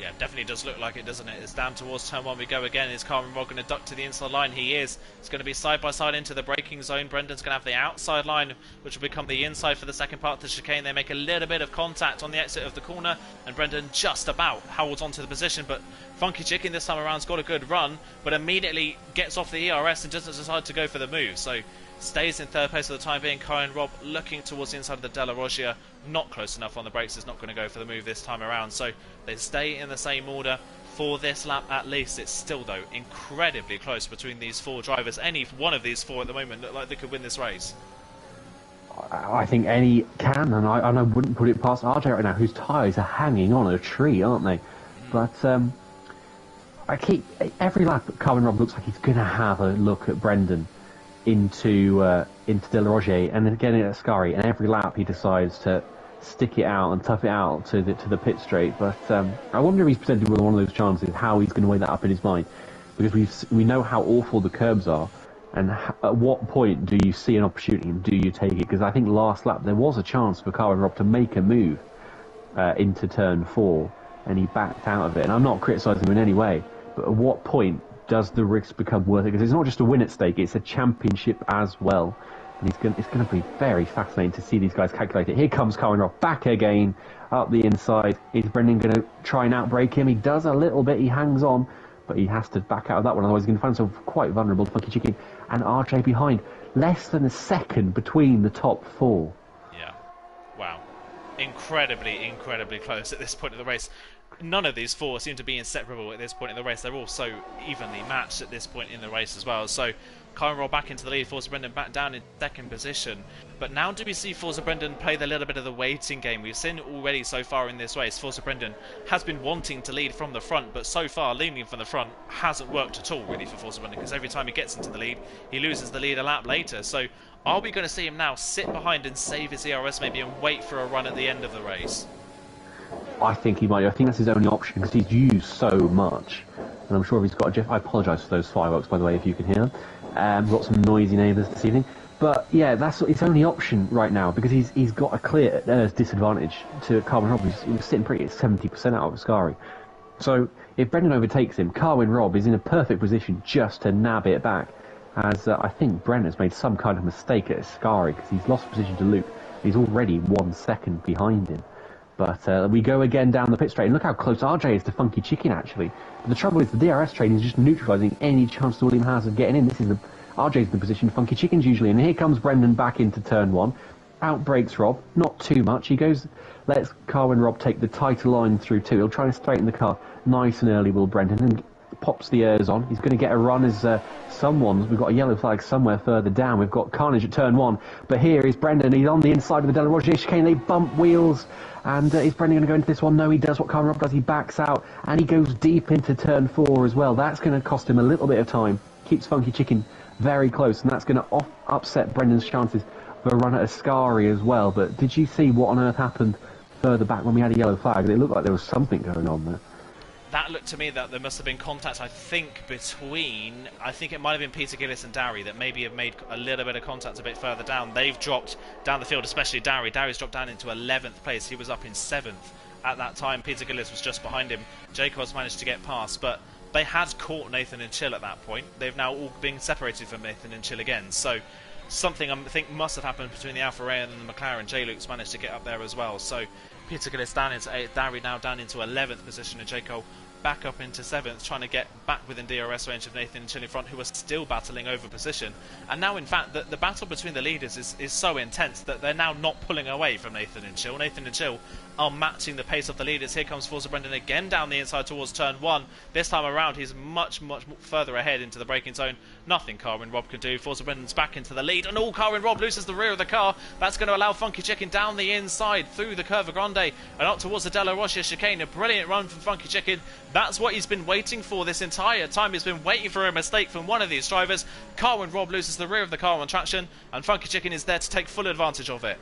Yeah, definitely does look like it, doesn't it? It's down towards turn 1 we go again. Is Calvin Robb going to duck to the inside line? He is. It's going to be side by side into the braking zone. Brendan's going to have the outside line, which will become the inside for the second part of the chicane. They make a little bit of contact on the exit of the corner, and Brendan just about holds onto the position, but Funky Chicken this time around has got a good run, but immediately gets off the ERS and doesn't decide to go for the move. So stays in 3rd place for the time being. Calvin Robb looking towards the inside of the Della Roggia, not close enough on the brakes, is not going to go for the move this time around. So they stay in the same order for this lap at least. It's still, though, incredibly close between these 4 drivers. Any one of these 4 at the moment look like they could win this race. I think any can, and I wouldn't put it past RJ right now, whose tyres are hanging on a tree, aren't they? But every lap Calvin Robb looks like he's going to have a look at Brendan into De La Rogier, and then again at Ascari, and every lap he decides to stick it out and tough it out to the pit straight. But I wonder if he's presented with one of those chances, how he's going to weigh that up in his mind, because we know how awful the curbs are, and at what point do you see an opportunity and do you take it? Because I think last lap there was a chance for Calvin Robb to make a move into turn 4, and he backed out of it. And I'm not criticising him in any way, but at what point does the risk become worth it? Because it's not just a win at stake, it's a championship as well. And it's going to be very fascinating to see these guys calculate it. Here comes Calvin Robb back again, up the inside. Is Brendan going to try and outbrake him? He does a little bit, he hangs on, but he has to back out of that one, otherwise he's going to find himself quite vulnerable to Funky Chicken. And RJ behind, less than a second between the top 4. Yeah, wow. Incredibly close at this point of the race. None of these 4 seem to be inseparable at this point in the race. They're all so evenly matched at this point in the race as well. So Calvin Robb back into the lead, Forza Brendan back down in 2nd position. But now do we see Forza Brendan play the little bit of the waiting game? We've seen already so far in this race, Forza Brendan has been wanting to lead from the front, but so far leading from the front hasn't worked at all really for Forza Brendan, because every time he gets into the lead, he loses the lead a lap later. So are we going to see him now sit behind and save his ERS maybe and wait for a run at the end of the race? I think he might. I think that's his only option, because he's used so much. And I'm sure if he's got a Jeff. I apologise for those fireworks, by the way, if you can hear them. We've got some noisy neighbours this evening. But yeah, that's his only option right now, because he's got a clear disadvantage to Calvin Robb, who's sitting pretty at 70% out of Ascari. So if Brendan overtakes him, Calvin Robb is in a perfect position just to nab it back. As I think Brendan's made some kind of mistake at Ascari, because he's lost position to Luke. He's already 1 second behind him. But we go again down the pit straight, and look how close RJ is to Funky Chicken, actually. But the trouble is the DRS train is just neutralising any chance that William has of getting in. This is RJ's in the position, Funky Chicken's usually in. And here comes Brendan back into turn 1. Outbrakes Robb, not too much. He lets Calvin Robb take the tighter line through 2. He'll try and straighten the car nice and early, will Brendan, and pops the airs on. He's going to get a run as we've got a yellow flag somewhere further down. We've got Carnage at turn 1, but here is Brendan. He's on the inside of the Della Rogier chicane. They bump wheels, and is Brendan going to go into this one? No, he does what Calvin Robb does. He backs out, and he goes deep into turn 4 as well. That's going to cost him a little bit of time. Keeps Funky Chicken very close, and that's going to upset Brendan's chances of a run at Ascari as well. But did you see what on earth happened further back when we had a yellow flag? It looked like there was something going on there. That looked to me that there must have been contact, I think it might have been Peter Gillis and Darry that maybe have made a little bit of contact a bit further down. They've dropped down the field, especially Darry. Darry's dropped down into 11th place. He was up in 7th at that time. Peter Gillis was just behind him. Jacobs managed to get past, but they had caught Nathan and Chill at that point. They've now all been separated from Nathan and Chill again. So something I think must have happened between the Alfa Romeo and the McLaren. J-Luke's managed to get up there as well. So Peter Gillis down into 8th, Darry now down into 11th position, and J. Cole back up into 7th, trying to get back within DRS range of Nathan and Chill in front, who are still battling over position. And now, in fact, the battle between the leaders is so intense that they're now not pulling away from Nathan and Chill. Nathan and Chill are matching the pace of the leaders. Here comes Forza Brendan again down the inside towards turn 1. This time around, he's much further ahead into the braking zone. Nothing Carwin Rob can do. Forza Brendan's back into the lead, and Carwin Rob loses the rear of the car. That's going to allow Funky Chicken down the inside through the Curva Grande and up towards the Della Rocha chicane. A brilliant run from Funky Chicken. That's what he's been waiting for this entire time. He's been waiting for a mistake from one of these drivers. Carwin Rob loses the rear of the car on traction, and Funky Chicken is there to take full advantage of it.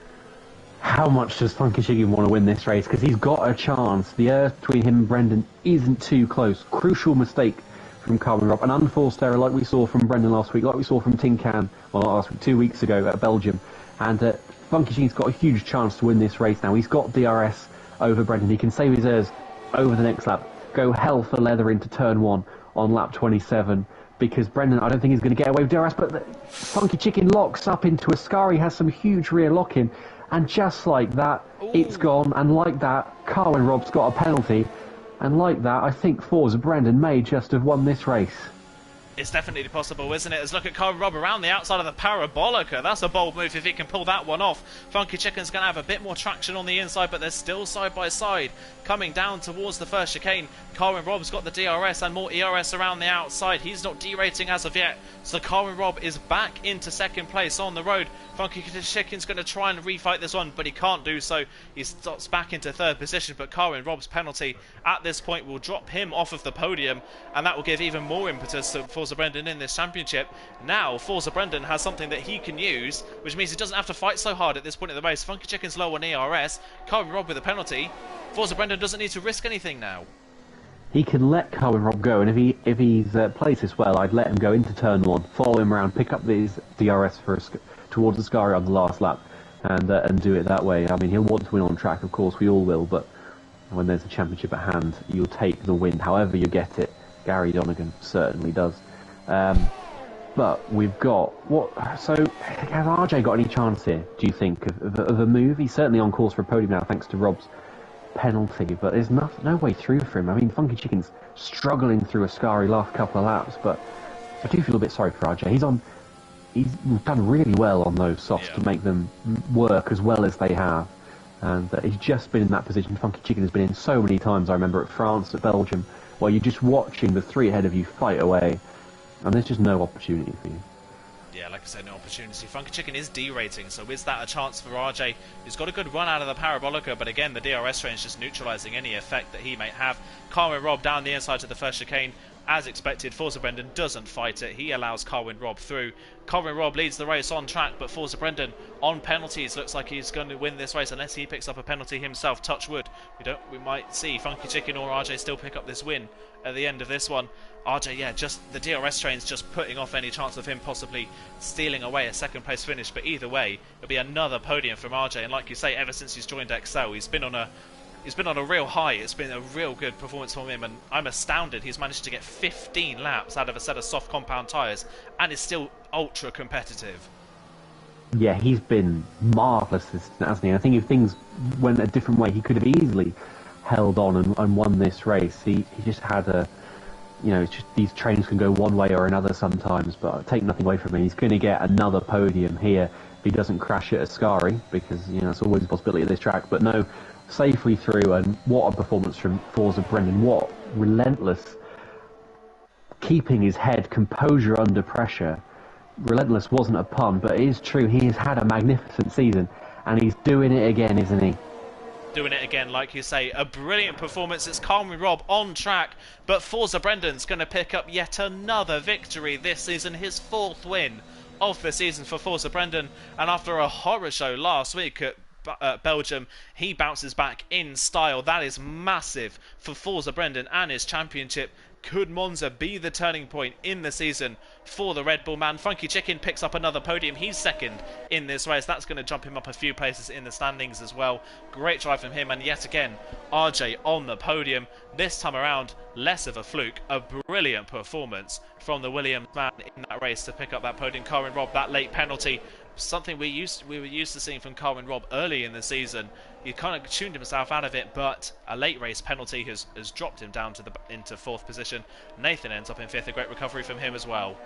How much does Funky Chicken want to win this race? Because he's got a chance. The earth between him and Brendan isn't too close. Crucial mistake from Carwin Rob. An unforced error like we saw from Brendan last week, like we saw from Tin Can, well, not last week, 2 weeks ago at Belgium. And Funky Chicken's got a huge chance to win this race now. He's got DRS over Brendan. He can save his ears over the next lap. Go hell for leather into turn 1 on lap 27. Because Brendan, I don't think he's going to get away with DRS, but Funky Chicken locks up into Ascari, has some huge rear lock-in. And just like that, it's gone. And like that, Carwin Rob's got a penalty. And like that, I think Forza Brendan may just have won this race. It's definitely possible, isn't it? Let's look at Carwin Rob around the outside of the Parabolica. That's a bold move if he can pull that one off. Funky Chicken's going to have a bit more traction on the inside, but they're still side by side. Coming down towards the first chicane, Carwin Rob's got the DRS and more ERS around the outside. He's not derating as of yet, so Carwin Rob is back into second place on the road. Funky Chicken's going to try and refight this one, but he can't do so. He stops back into third position, but Carwin Rob's penalty at this point will drop him off of the podium, and that will give even more impetus to Forza Brendan in this championship. Now Forza Brendan has something that he can use, which means he doesn't have to fight so hard at this point in the race. Funky Chicken's low on ERS, Carwin Rob with a penalty. Forza Brendan doesn't need to risk anything now. He can let Carwin Rob go, and if he's plays this well, I'd let him go into turn 1, follow him around, pick up these DRS towards the Ascari on the last lap, and do it that way. I mean, he'll want to win on track, of course, we all will, but when there's a championship at hand, you'll take the win, however you get it. Gary Donegan certainly does. But we've got so has RJ got any chance here, do you think, of a move? He's certainly on course for a podium now thanks to Rob's penalty, but there's no way through for him. I mean, Funky Chicken's struggling through Ascari last couple of laps, but I do feel a bit sorry for RJ. He's done really well on those softs to make them work as well as they have, and he's just been in that position Funky Chicken has been in so many times. I remember at France, at Belgium, where you're just watching the three ahead of you fight away, and there's just no opportunity for you. Yeah, like I said, no opportunity. Funky Chicken is derating, so is that a chance for RJ, who's got a good run out of the Parabolica, but again, the DRS range just neutralising any effect that he may have. Carwin Rob down the inside to the first chicane. As expected, Forza Brendan doesn't fight it. He allows Carwin Rob through. Carwin Rob leads the race on track, but Forza Brendan on penalties looks like he's going to win this race unless he picks up a penalty himself. Touch wood. We might see Funky Chicken or RJ still pick up this win at the end of this one. RJ, yeah, just the DRS train's just putting off any chance of him possibly stealing away a second place finish. But either way, it'll be another podium from RJ. And like you say, ever since he's joined Excel, he's been on a real high. It's been a real good performance from him, and I'm astounded he's managed to get 15 laps out of a set of soft compound tyres and is still ultra competitive. Yeah, he's been marvellous, hasn't he? I think if things went a different way, he could have easily held on and won this race. He just had it's just these trains can go one way or another sometimes, but take nothing away from him. He's going to get another podium here if he doesn't crash at Ascari, because it's always a possibility at this track. But no, safely through, and what a performance from Forza Brendan. What relentless keeping his head, composure under pressure. Relentless wasn't a pun, but it is true. He has had a magnificent season, and he's doing it again, isn't he? Doing it again, like you say, a brilliant performance. It's Carwin Rob on track, but Forza Brendan's going to pick up yet another victory this season, his 4th win of the season for Forza Brendan, and after a horror show last week at Belgium, he bounces back in style. That is massive for Forza Brendan and his championship. Could Monza be the turning point in the season for the Red Bull man? Funky Chicken picks up another podium. He's second in this race. That's going to jump him up a few places in the standings as well. Great drive from him. And yet again, RJ on the podium. This time around, less of a fluke. A brilliant performance from the Williams man in that race to pick up that podium. Carwin Robb, that late penalty, something we were used to seeing from Carwin Robb early in the season. He kind of tuned himself out of it, but a late race penalty has dropped him down into fourth position. Nathan ends up in fifth. A great recovery from him as well.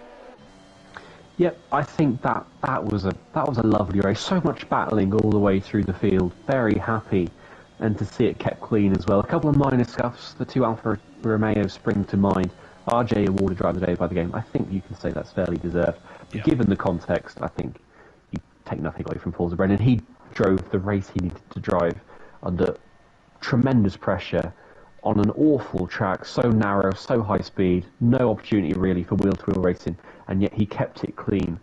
Yep, I think that was a lovely race. So much battling all the way through the field. Very happy, and to see it kept clean as well. A couple of minor scuffs. The two Alfa Romeo spring to mind. RJ awarded driver of the day by the game. I think you can say that's fairly deserved. But given the context, I think you take nothing away from Forza Brendan. He drove the race he needed to drive under tremendous pressure on an awful track, so narrow, so high speed, no opportunity really for wheel-to-wheel racing, and yet he kept it clean.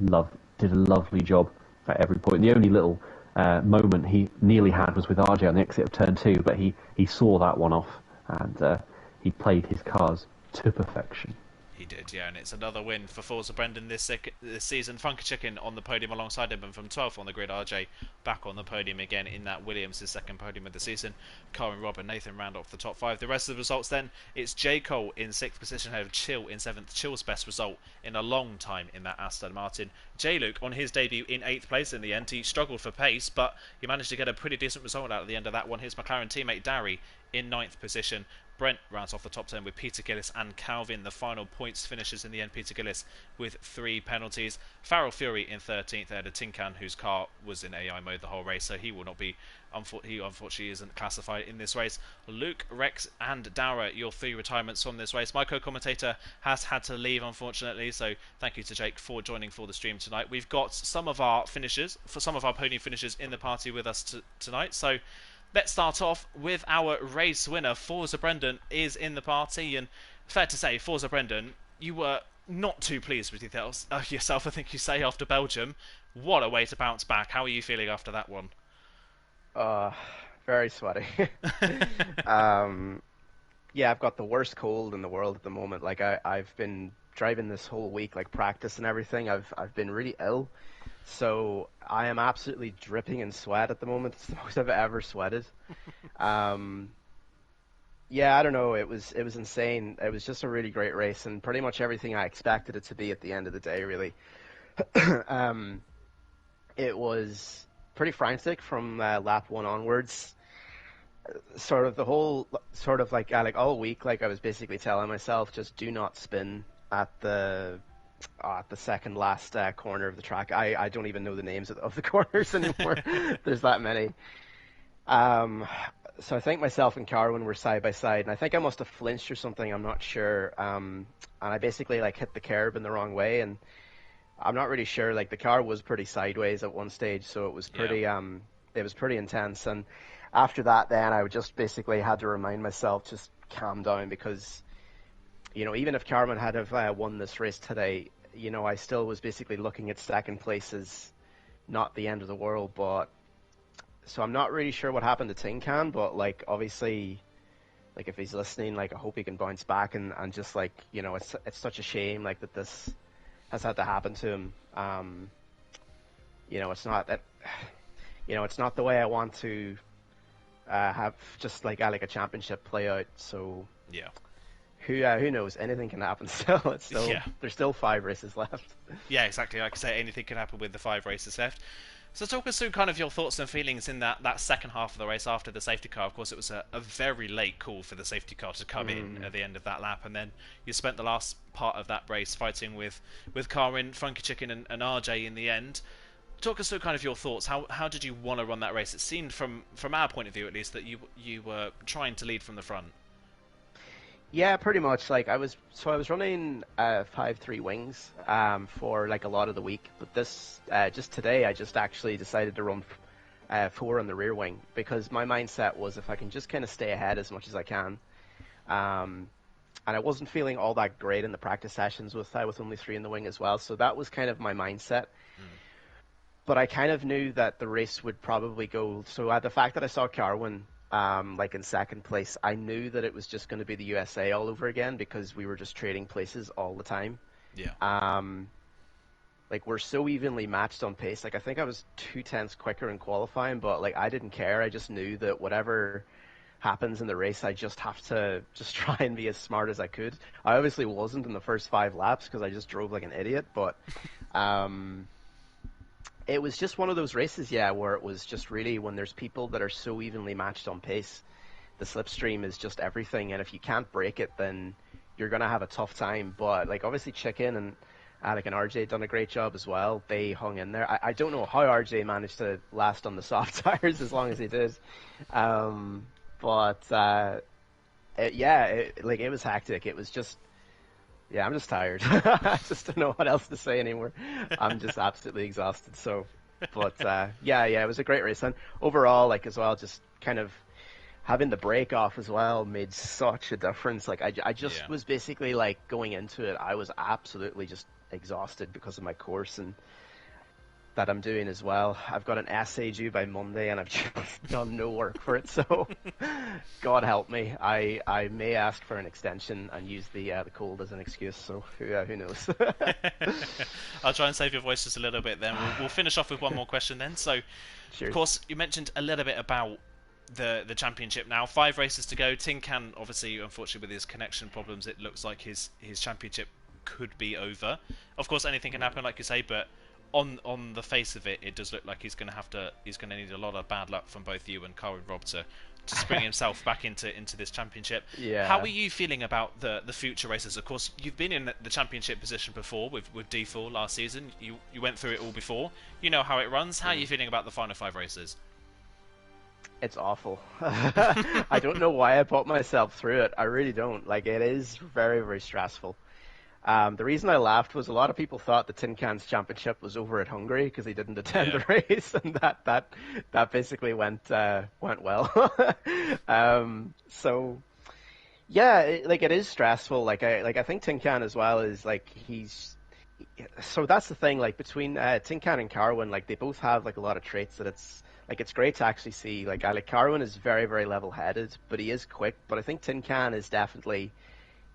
Did a lovely job at every point. The only little moment he nearly had was with RJ on the exit of turn 2, but he saw that one off, and he played his cars to perfection. He did, yeah, and it's another win for Forza Brendan this season. Funky Chicken on the podium alongside him, and from 12th on the grid, RJ back on the podium again in that Williams' second podium of the season. Carwin Robb and Nathan round off the top 5. The rest of the results then, it's J. Cole in 6th position ahead of Chill in 7th. Chill's best result in a long time in that Aston Martin. J. Luke on his debut in 8th place in the end. He struggled for pace, but he managed to get a pretty decent result out at the end of that one. His McLaren teammate Darry in 9th position. Brent rounds off the top 10 with Peter Gillis and Calvin. The final points finishes in the end. Peter Gillis with 3 penalties. Farrell Fury in 13th ahead of Tinkan, whose car was in AI mode the whole race, so he will not be. He unfortunately isn't classified in this race. Luke, Rex, and Dara, your 3 retirements from this race. My co-commentator has had to leave, unfortunately, so thank you to Jake for joining for the stream tonight. We've got some of our finishers, for some of our podium finishers in the party with us tonight. So let's start off with our race winner. Forza Brendan is in the party, and fair to say, Forza Brendan, you were not too pleased with yourself, I think you say, after Belgium. What a way to bounce back. How are you feeling after that one? Very sweaty. Yeah, I've got the worst cold in the world at the moment. Like I've been driving this whole week, like practice and everything. I've been really ill. So I am absolutely dripping in sweat at the moment. It's the most I've ever sweated. Yeah, I don't know. It was insane. It was just a really great race, and pretty much everything I expected it to be at the end of the day, really. It was pretty frantic from lap 1 onwards. Sort of the whole, like all week, like I was basically telling myself, just do not spin at the second last corner of the track. I don't even know the names of the corners anymore. There's that many. So I think myself and Carwin were side by side, and I think I must have flinched or something. I'm not sure. And I basically like hit the curb in the wrong way, and I'm not really sure. Like the car was pretty sideways at one stage, so it was pretty it was pretty intense. And after that, then I just basically had to remind myself just calm down, because even if Carwin had have won this race today, I still was basically looking at second place as not the end of the world. But so I'm not really sure what happened to Tinkan, but like obviously, like if he's listening, like I hope he can bounce back and just like it's such a shame like that this has had to happen to him. It's not that it's not the way I want to have just like a championship play out. So yeah. Who knows? Anything can happen still. There's still 5 races left. Yeah, exactly. Like I say, anything can happen with the 5 races left. So talk us through kind of your thoughts and feelings in that second half of the race after the safety car. Of course, it was a very late call for the safety car to come in at the end of that lap, and then you spent the last part of that race fighting with Carwin, Funky Chicken, and RJ in the end. Talk us through kind of your thoughts. How did you want to run that race? It seemed from our point of view, at least, that you were trying to lead from the front. Yeah, pretty much. Like I was running 5.3 wings for like a lot of the week, but this just today I just actually decided to run 4 on the rear wing, because my mindset was if I can just kind of stay ahead as much as I can. And I wasn't feeling all that great in the practice sessions with only 3 in the wing as well, so that was kind of my mindset. But I kind of knew that the race would probably go. So the fact that I saw Carwin like in second place, I knew that it was just going to be the USA all over again because we were just trading places all the time. Yeah. Like we're so evenly matched on pace. Like I think I was 2/10 quicker in qualifying, but like I didn't care. I just knew that whatever happens in the race, I just have to just try and be as smart as I could. I obviously wasn't in the first 5 laps because I just drove like an idiot, but it was just one of those races, yeah, where it was just really when there's people that are so evenly matched on pace, the slipstream is just everything, and if you can't break it, then you're gonna have a tough time. But like obviously Chicken and Alec and RJ done a great job as well. They hung in there. I don't know how RJ managed to last on the soft tires as long as he did. It was hectic. It was just, yeah, I'm just tired. I just don't know what else to say anymore. I'm just absolutely exhausted. So, but it was a great race. And overall, like as well, just kind of having the break off as well made such a difference. Like I just was basically like going into it, I was absolutely just exhausted because of my course and that I'm doing as well. I've got an essay due by Monday and I've just done no work for it, so God help me. I may ask for an extension and use the cold as an excuse, so who knows. I'll try and save your voice just a little bit then. We'll finish off with one more question then. So, Cheers. Of course, you mentioned a little bit about the championship now. 5 races to go. Tin Can, obviously, unfortunately, with his connection problems, it looks like his championship could be over. Of course, anything can happen, like you say, but on the face of it, it does look like he's going to need a lot of bad luck from both you and Carwin Rob to spring himself back into this championship. Yeah. How are you feeling about the future races? Of course, you've been in the championship position before with D4 last season. You went through it all before. You know how it runs. How are you feeling about the final 5 races? It's awful. I don't know why I put myself through it. I really don't. Like, it is very, very stressful. The reason I laughed was a lot of people thought the Tin Cans Championship was over at Hungary because he didn't attend the race, and that basically went well. It is stressful. I think Tin Can as well is like so that's the thing. Like between Tin Can and Carwin, like they both have like a lot of traits that it's great to actually see. Like Carwin is very, very level-headed, but he is quick. But I think Tin Can is definitely.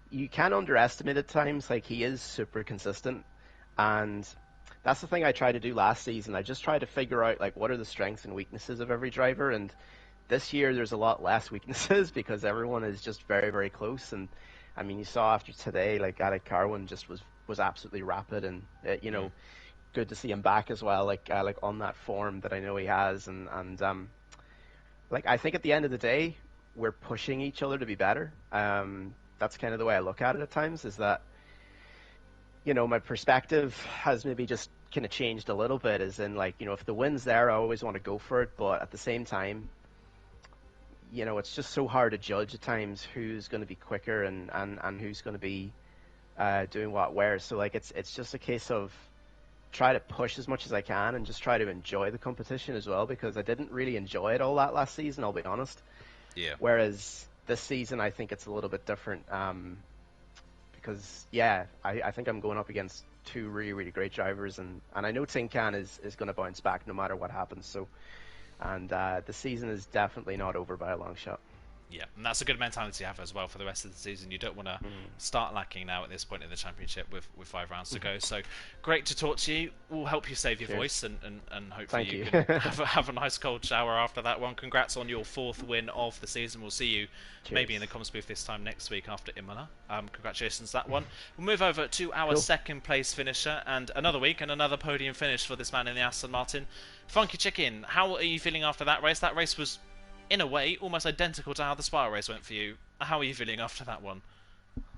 You can underestimate at times, like he is super consistent, and that's the thing I tried to do last season. I just tried to figure out like what are the strengths and weaknesses of every driver, and this year there's a lot less weaknesses because everyone is just very, very close. And I mean, you saw after today, like Alec Carwin just was absolutely rapid, and good to see him back as well, like on that form that I know he has, and I think at the end of the day we're pushing each other to be better. That's kind of the way I look at it at times, is that, my perspective has maybe just kind of changed a little bit, as in if the win's there, I always want to go for it, but at the same time, it's just so hard to judge at times who's going to be quicker and who's going to be doing what where. So it's just a case of try to push as much as I can and just try to enjoy the competition as well, because I didn't really enjoy it all that last season, I'll be honest. Yeah. Whereas this season, I think it's a little bit different because, I think I'm going up against 2 really, really great drivers, and I know Tin Can is going to bounce back no matter what happens. So, and the season is definitely not over by a long shot. Yeah, and that's a good mentality to have as well for the rest of the season. You don't want to start lacking now at this point in the championship with 5 rounds to go. So great to talk to you. We'll help you save your voice, and hopefully you can have a nice cold shower after that one. Congrats on your 4th win of the season. We'll see you maybe in the comms booth this time next week after Imola. Congratulations on that one. We'll move over to our second place finisher, and another week and another podium finish for this man in the Aston Martin. Funky Chicken, how are you feeling after that race? That race was, in a way, almost identical to how the Spa race went for you. How are you feeling after that one?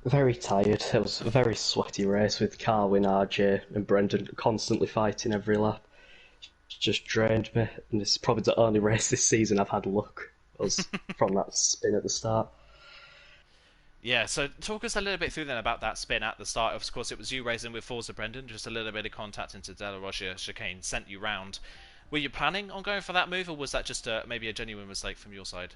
Very tired. It was a very sweaty race with Carwin, RJ and Brendan constantly fighting every lap. It just drained me, and it's probably the only race this season I've had luck from that spin at the start. Yeah, so talk us a little bit through then about that spin at the start. Of course, it was you racing with Forza Brendan, just a little bit of contact into De La Rocha chicane sent you round. Were you planning on going for that move, or was that just maybe a genuine mistake from your side?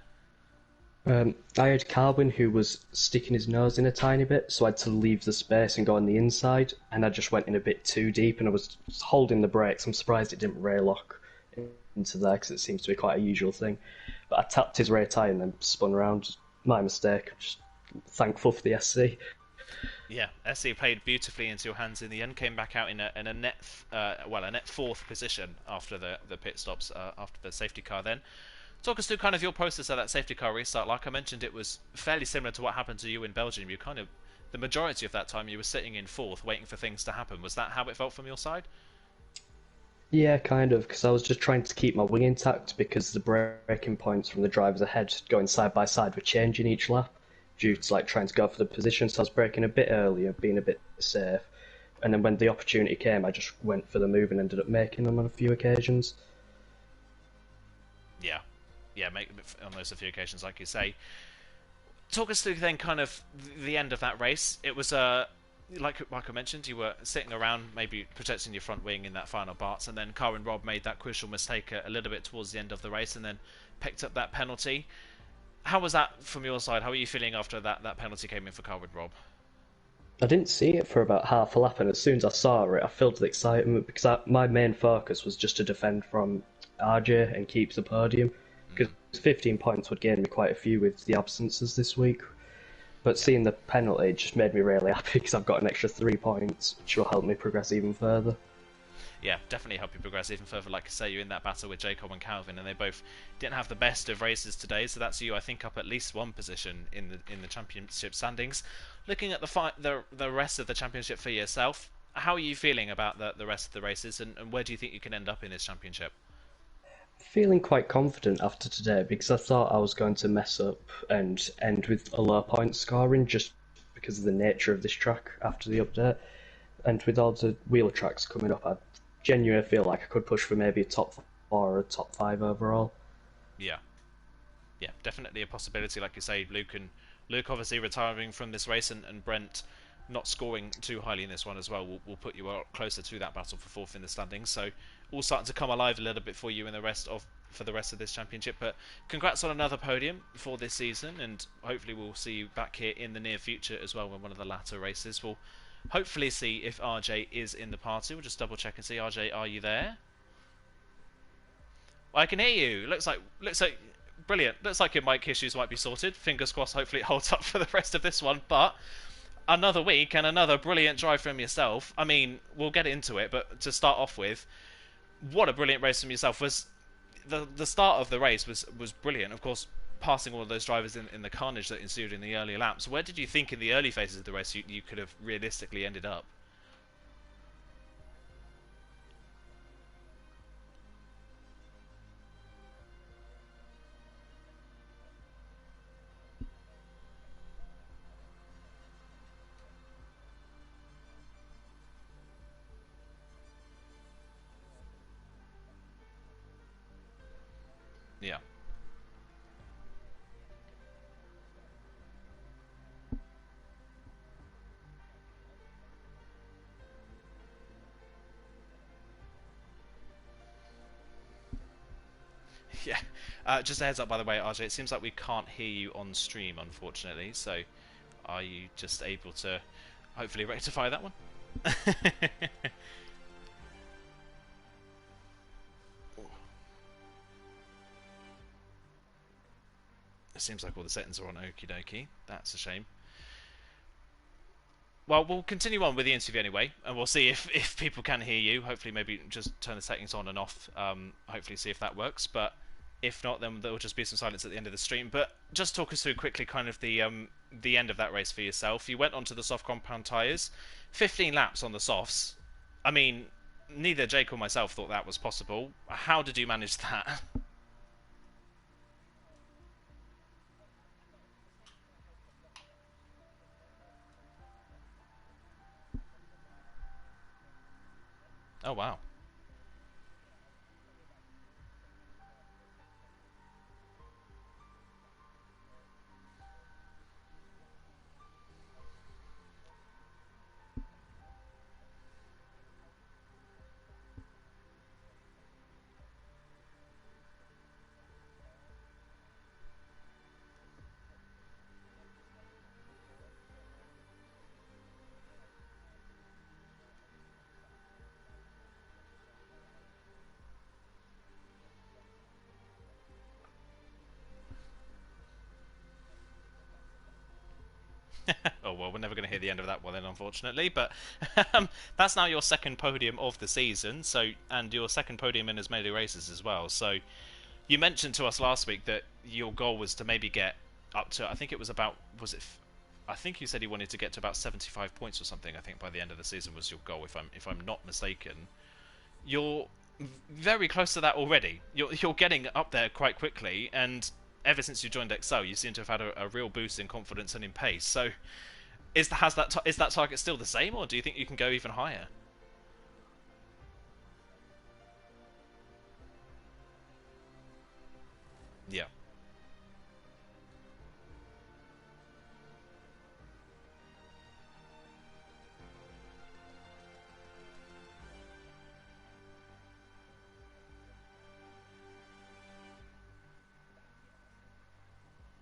I had Carwin who was sticking his nose in a tiny bit, so I had to leave the space and go on the inside, and I just went in a bit too deep, and I was holding the brakes. I'm surprised it didn't rail lock into there, because it seems to be quite a usual thing. but I tapped his rear tyre and then spun around. My mistake. I'm just thankful for the SC. Yeah, SC played beautifully into your hands in the end. Came back out in a net a net fourth position after the pit stops after the safety car. Then talk us through kind of your process of that safety car restart. Like I mentioned, it was fairly similar to what happened to you in Belgium. You kind of the majority of that time you were sitting in fourth, waiting for things to happen. Was that how it felt from your side? Yeah, kind of, because I was just trying to keep my wing intact because the braking points from the drivers ahead going side by side were changing each lap due to like trying to go for the position. So I was braking a bit earlier, being a bit safe, and then when the opportunity came, I just went for the move and ended up making them on a few occasions. Yeah, make on those a few occasions, like you say. Talk us through then kind of the end of that race. It was like I mentioned, you were sitting around maybe protecting your front wing in that final parts, and then Carwin Robb made that crucial mistake a little bit towards the end of the race and then picked up that penalty. How was that from your side? How are you feeling after that penalty came in for Carwin Robb? I didn't see it for about half a lap, and as soon as I saw it, I felt the excitement because my main focus was just to defend from RJ and keep the podium. Because 15 points would gain me quite a few with the absences this week. But seeing the penalty just made me really happy because I've got an extra 3 points, which will help me progress even further. Yeah, definitely help you progress even further. Like I say, you're in that battle with Jacob and Calvin, and they both didn't have the best of races today, so that's you, I think, up at least one position in the championship standings. Looking at the rest of the championship for yourself, how are you feeling about the rest of the races, and where do you think you can end up in this championship? Feeling quite confident after today because I thought I was going to mess up and end with a low point scoring just because of the nature of this track after the update. And with all the wheeler tracks coming up, I genuinely feel like I could push for maybe a top 4 or a top 5 overall. Yeah, definitely a possibility. Like you say, Luke obviously retiring from this race, and Brent not scoring too highly in this one as well will put you closer to that battle for fourth in the standings. So all starting to come alive a little bit for you in for the rest of this championship. But congrats on another podium for this season, and hopefully we'll see you back here in the near future as well when one of the latter races. We'll hopefully see if RJ is in the party. We'll just double check and see. RJ, are you there? I can hear you. Looks like brilliant. Looks like your mic issues might be sorted. Fingers crossed. Hopefully it holds up for the rest of this one. But another week and another brilliant drive from yourself. I mean, we'll get into it, but to start off with, what a brilliant race from yourself. Was the start of the race was brilliant. Of course, passing all of those drivers in the carnage that ensued in the early laps. Where did you think in the early phases of the race you could have realistically ended up? Yeah. Yeah. Just a heads up, by the way, RJ, it seems like we can't hear you on stream, unfortunately. So, are you just able to hopefully rectify that one? It seems like all the settings are on okie dokie. That's a shame. Well, we'll continue on with the interview anyway, and we'll see if people can hear you. Hopefully, maybe just turn the settings on and off. Hopefully, see if that works. But if not, then there will just be some silence at the end of the stream. But just talk us through quickly kind of the end of that race for yourself. You went onto the soft compound tyres, 15 laps on the softs. I mean, neither Jake or myself thought that was possible. How did you manage that? Oh, wow. Oh well, we're never going to hear the end of that one then, unfortunately. But that's now your second podium of the season, and your second podium in as many races as well. So you mentioned to us last week that your goal was to maybe get up to, I think it was about, I think you said you wanted to get to about 75 points or something. I think by the end of the season was your goal, if I'm not mistaken. You're very close to that already. You're getting up there quite quickly, and ever since you joined Excel, you seem to have had a real boost in confidence and in pace. So, is that target still the same, or do you think you can go even higher? Yeah.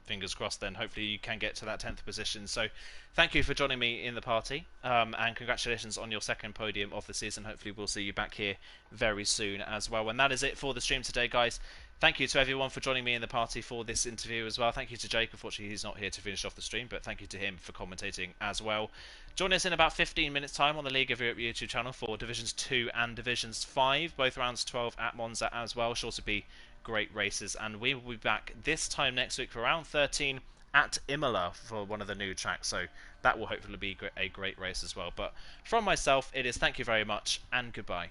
Fingers crossed then, hopefully you can get to that 10th position. So thank you for joining me in the party, and congratulations on your second podium of the season. Hopefully we'll see you back here very soon as well. And that is it for the stream today, guys. Thank you to everyone for joining me in the party for this interview as well. Thank you to Jake. Unfortunately, he's not here to finish off the stream, but thank you to him for commentating as well. Join us in about 15 minutes time on the League of Europe YouTube channel for Divisions 2 and Divisions 5, both rounds 12 at Monza as well. Sure to be great races, and we will be back this time next week for round 13 at Imola for one of the new tracks, so that will hopefully be a great race as well. But from myself, it is thank you very much and goodbye.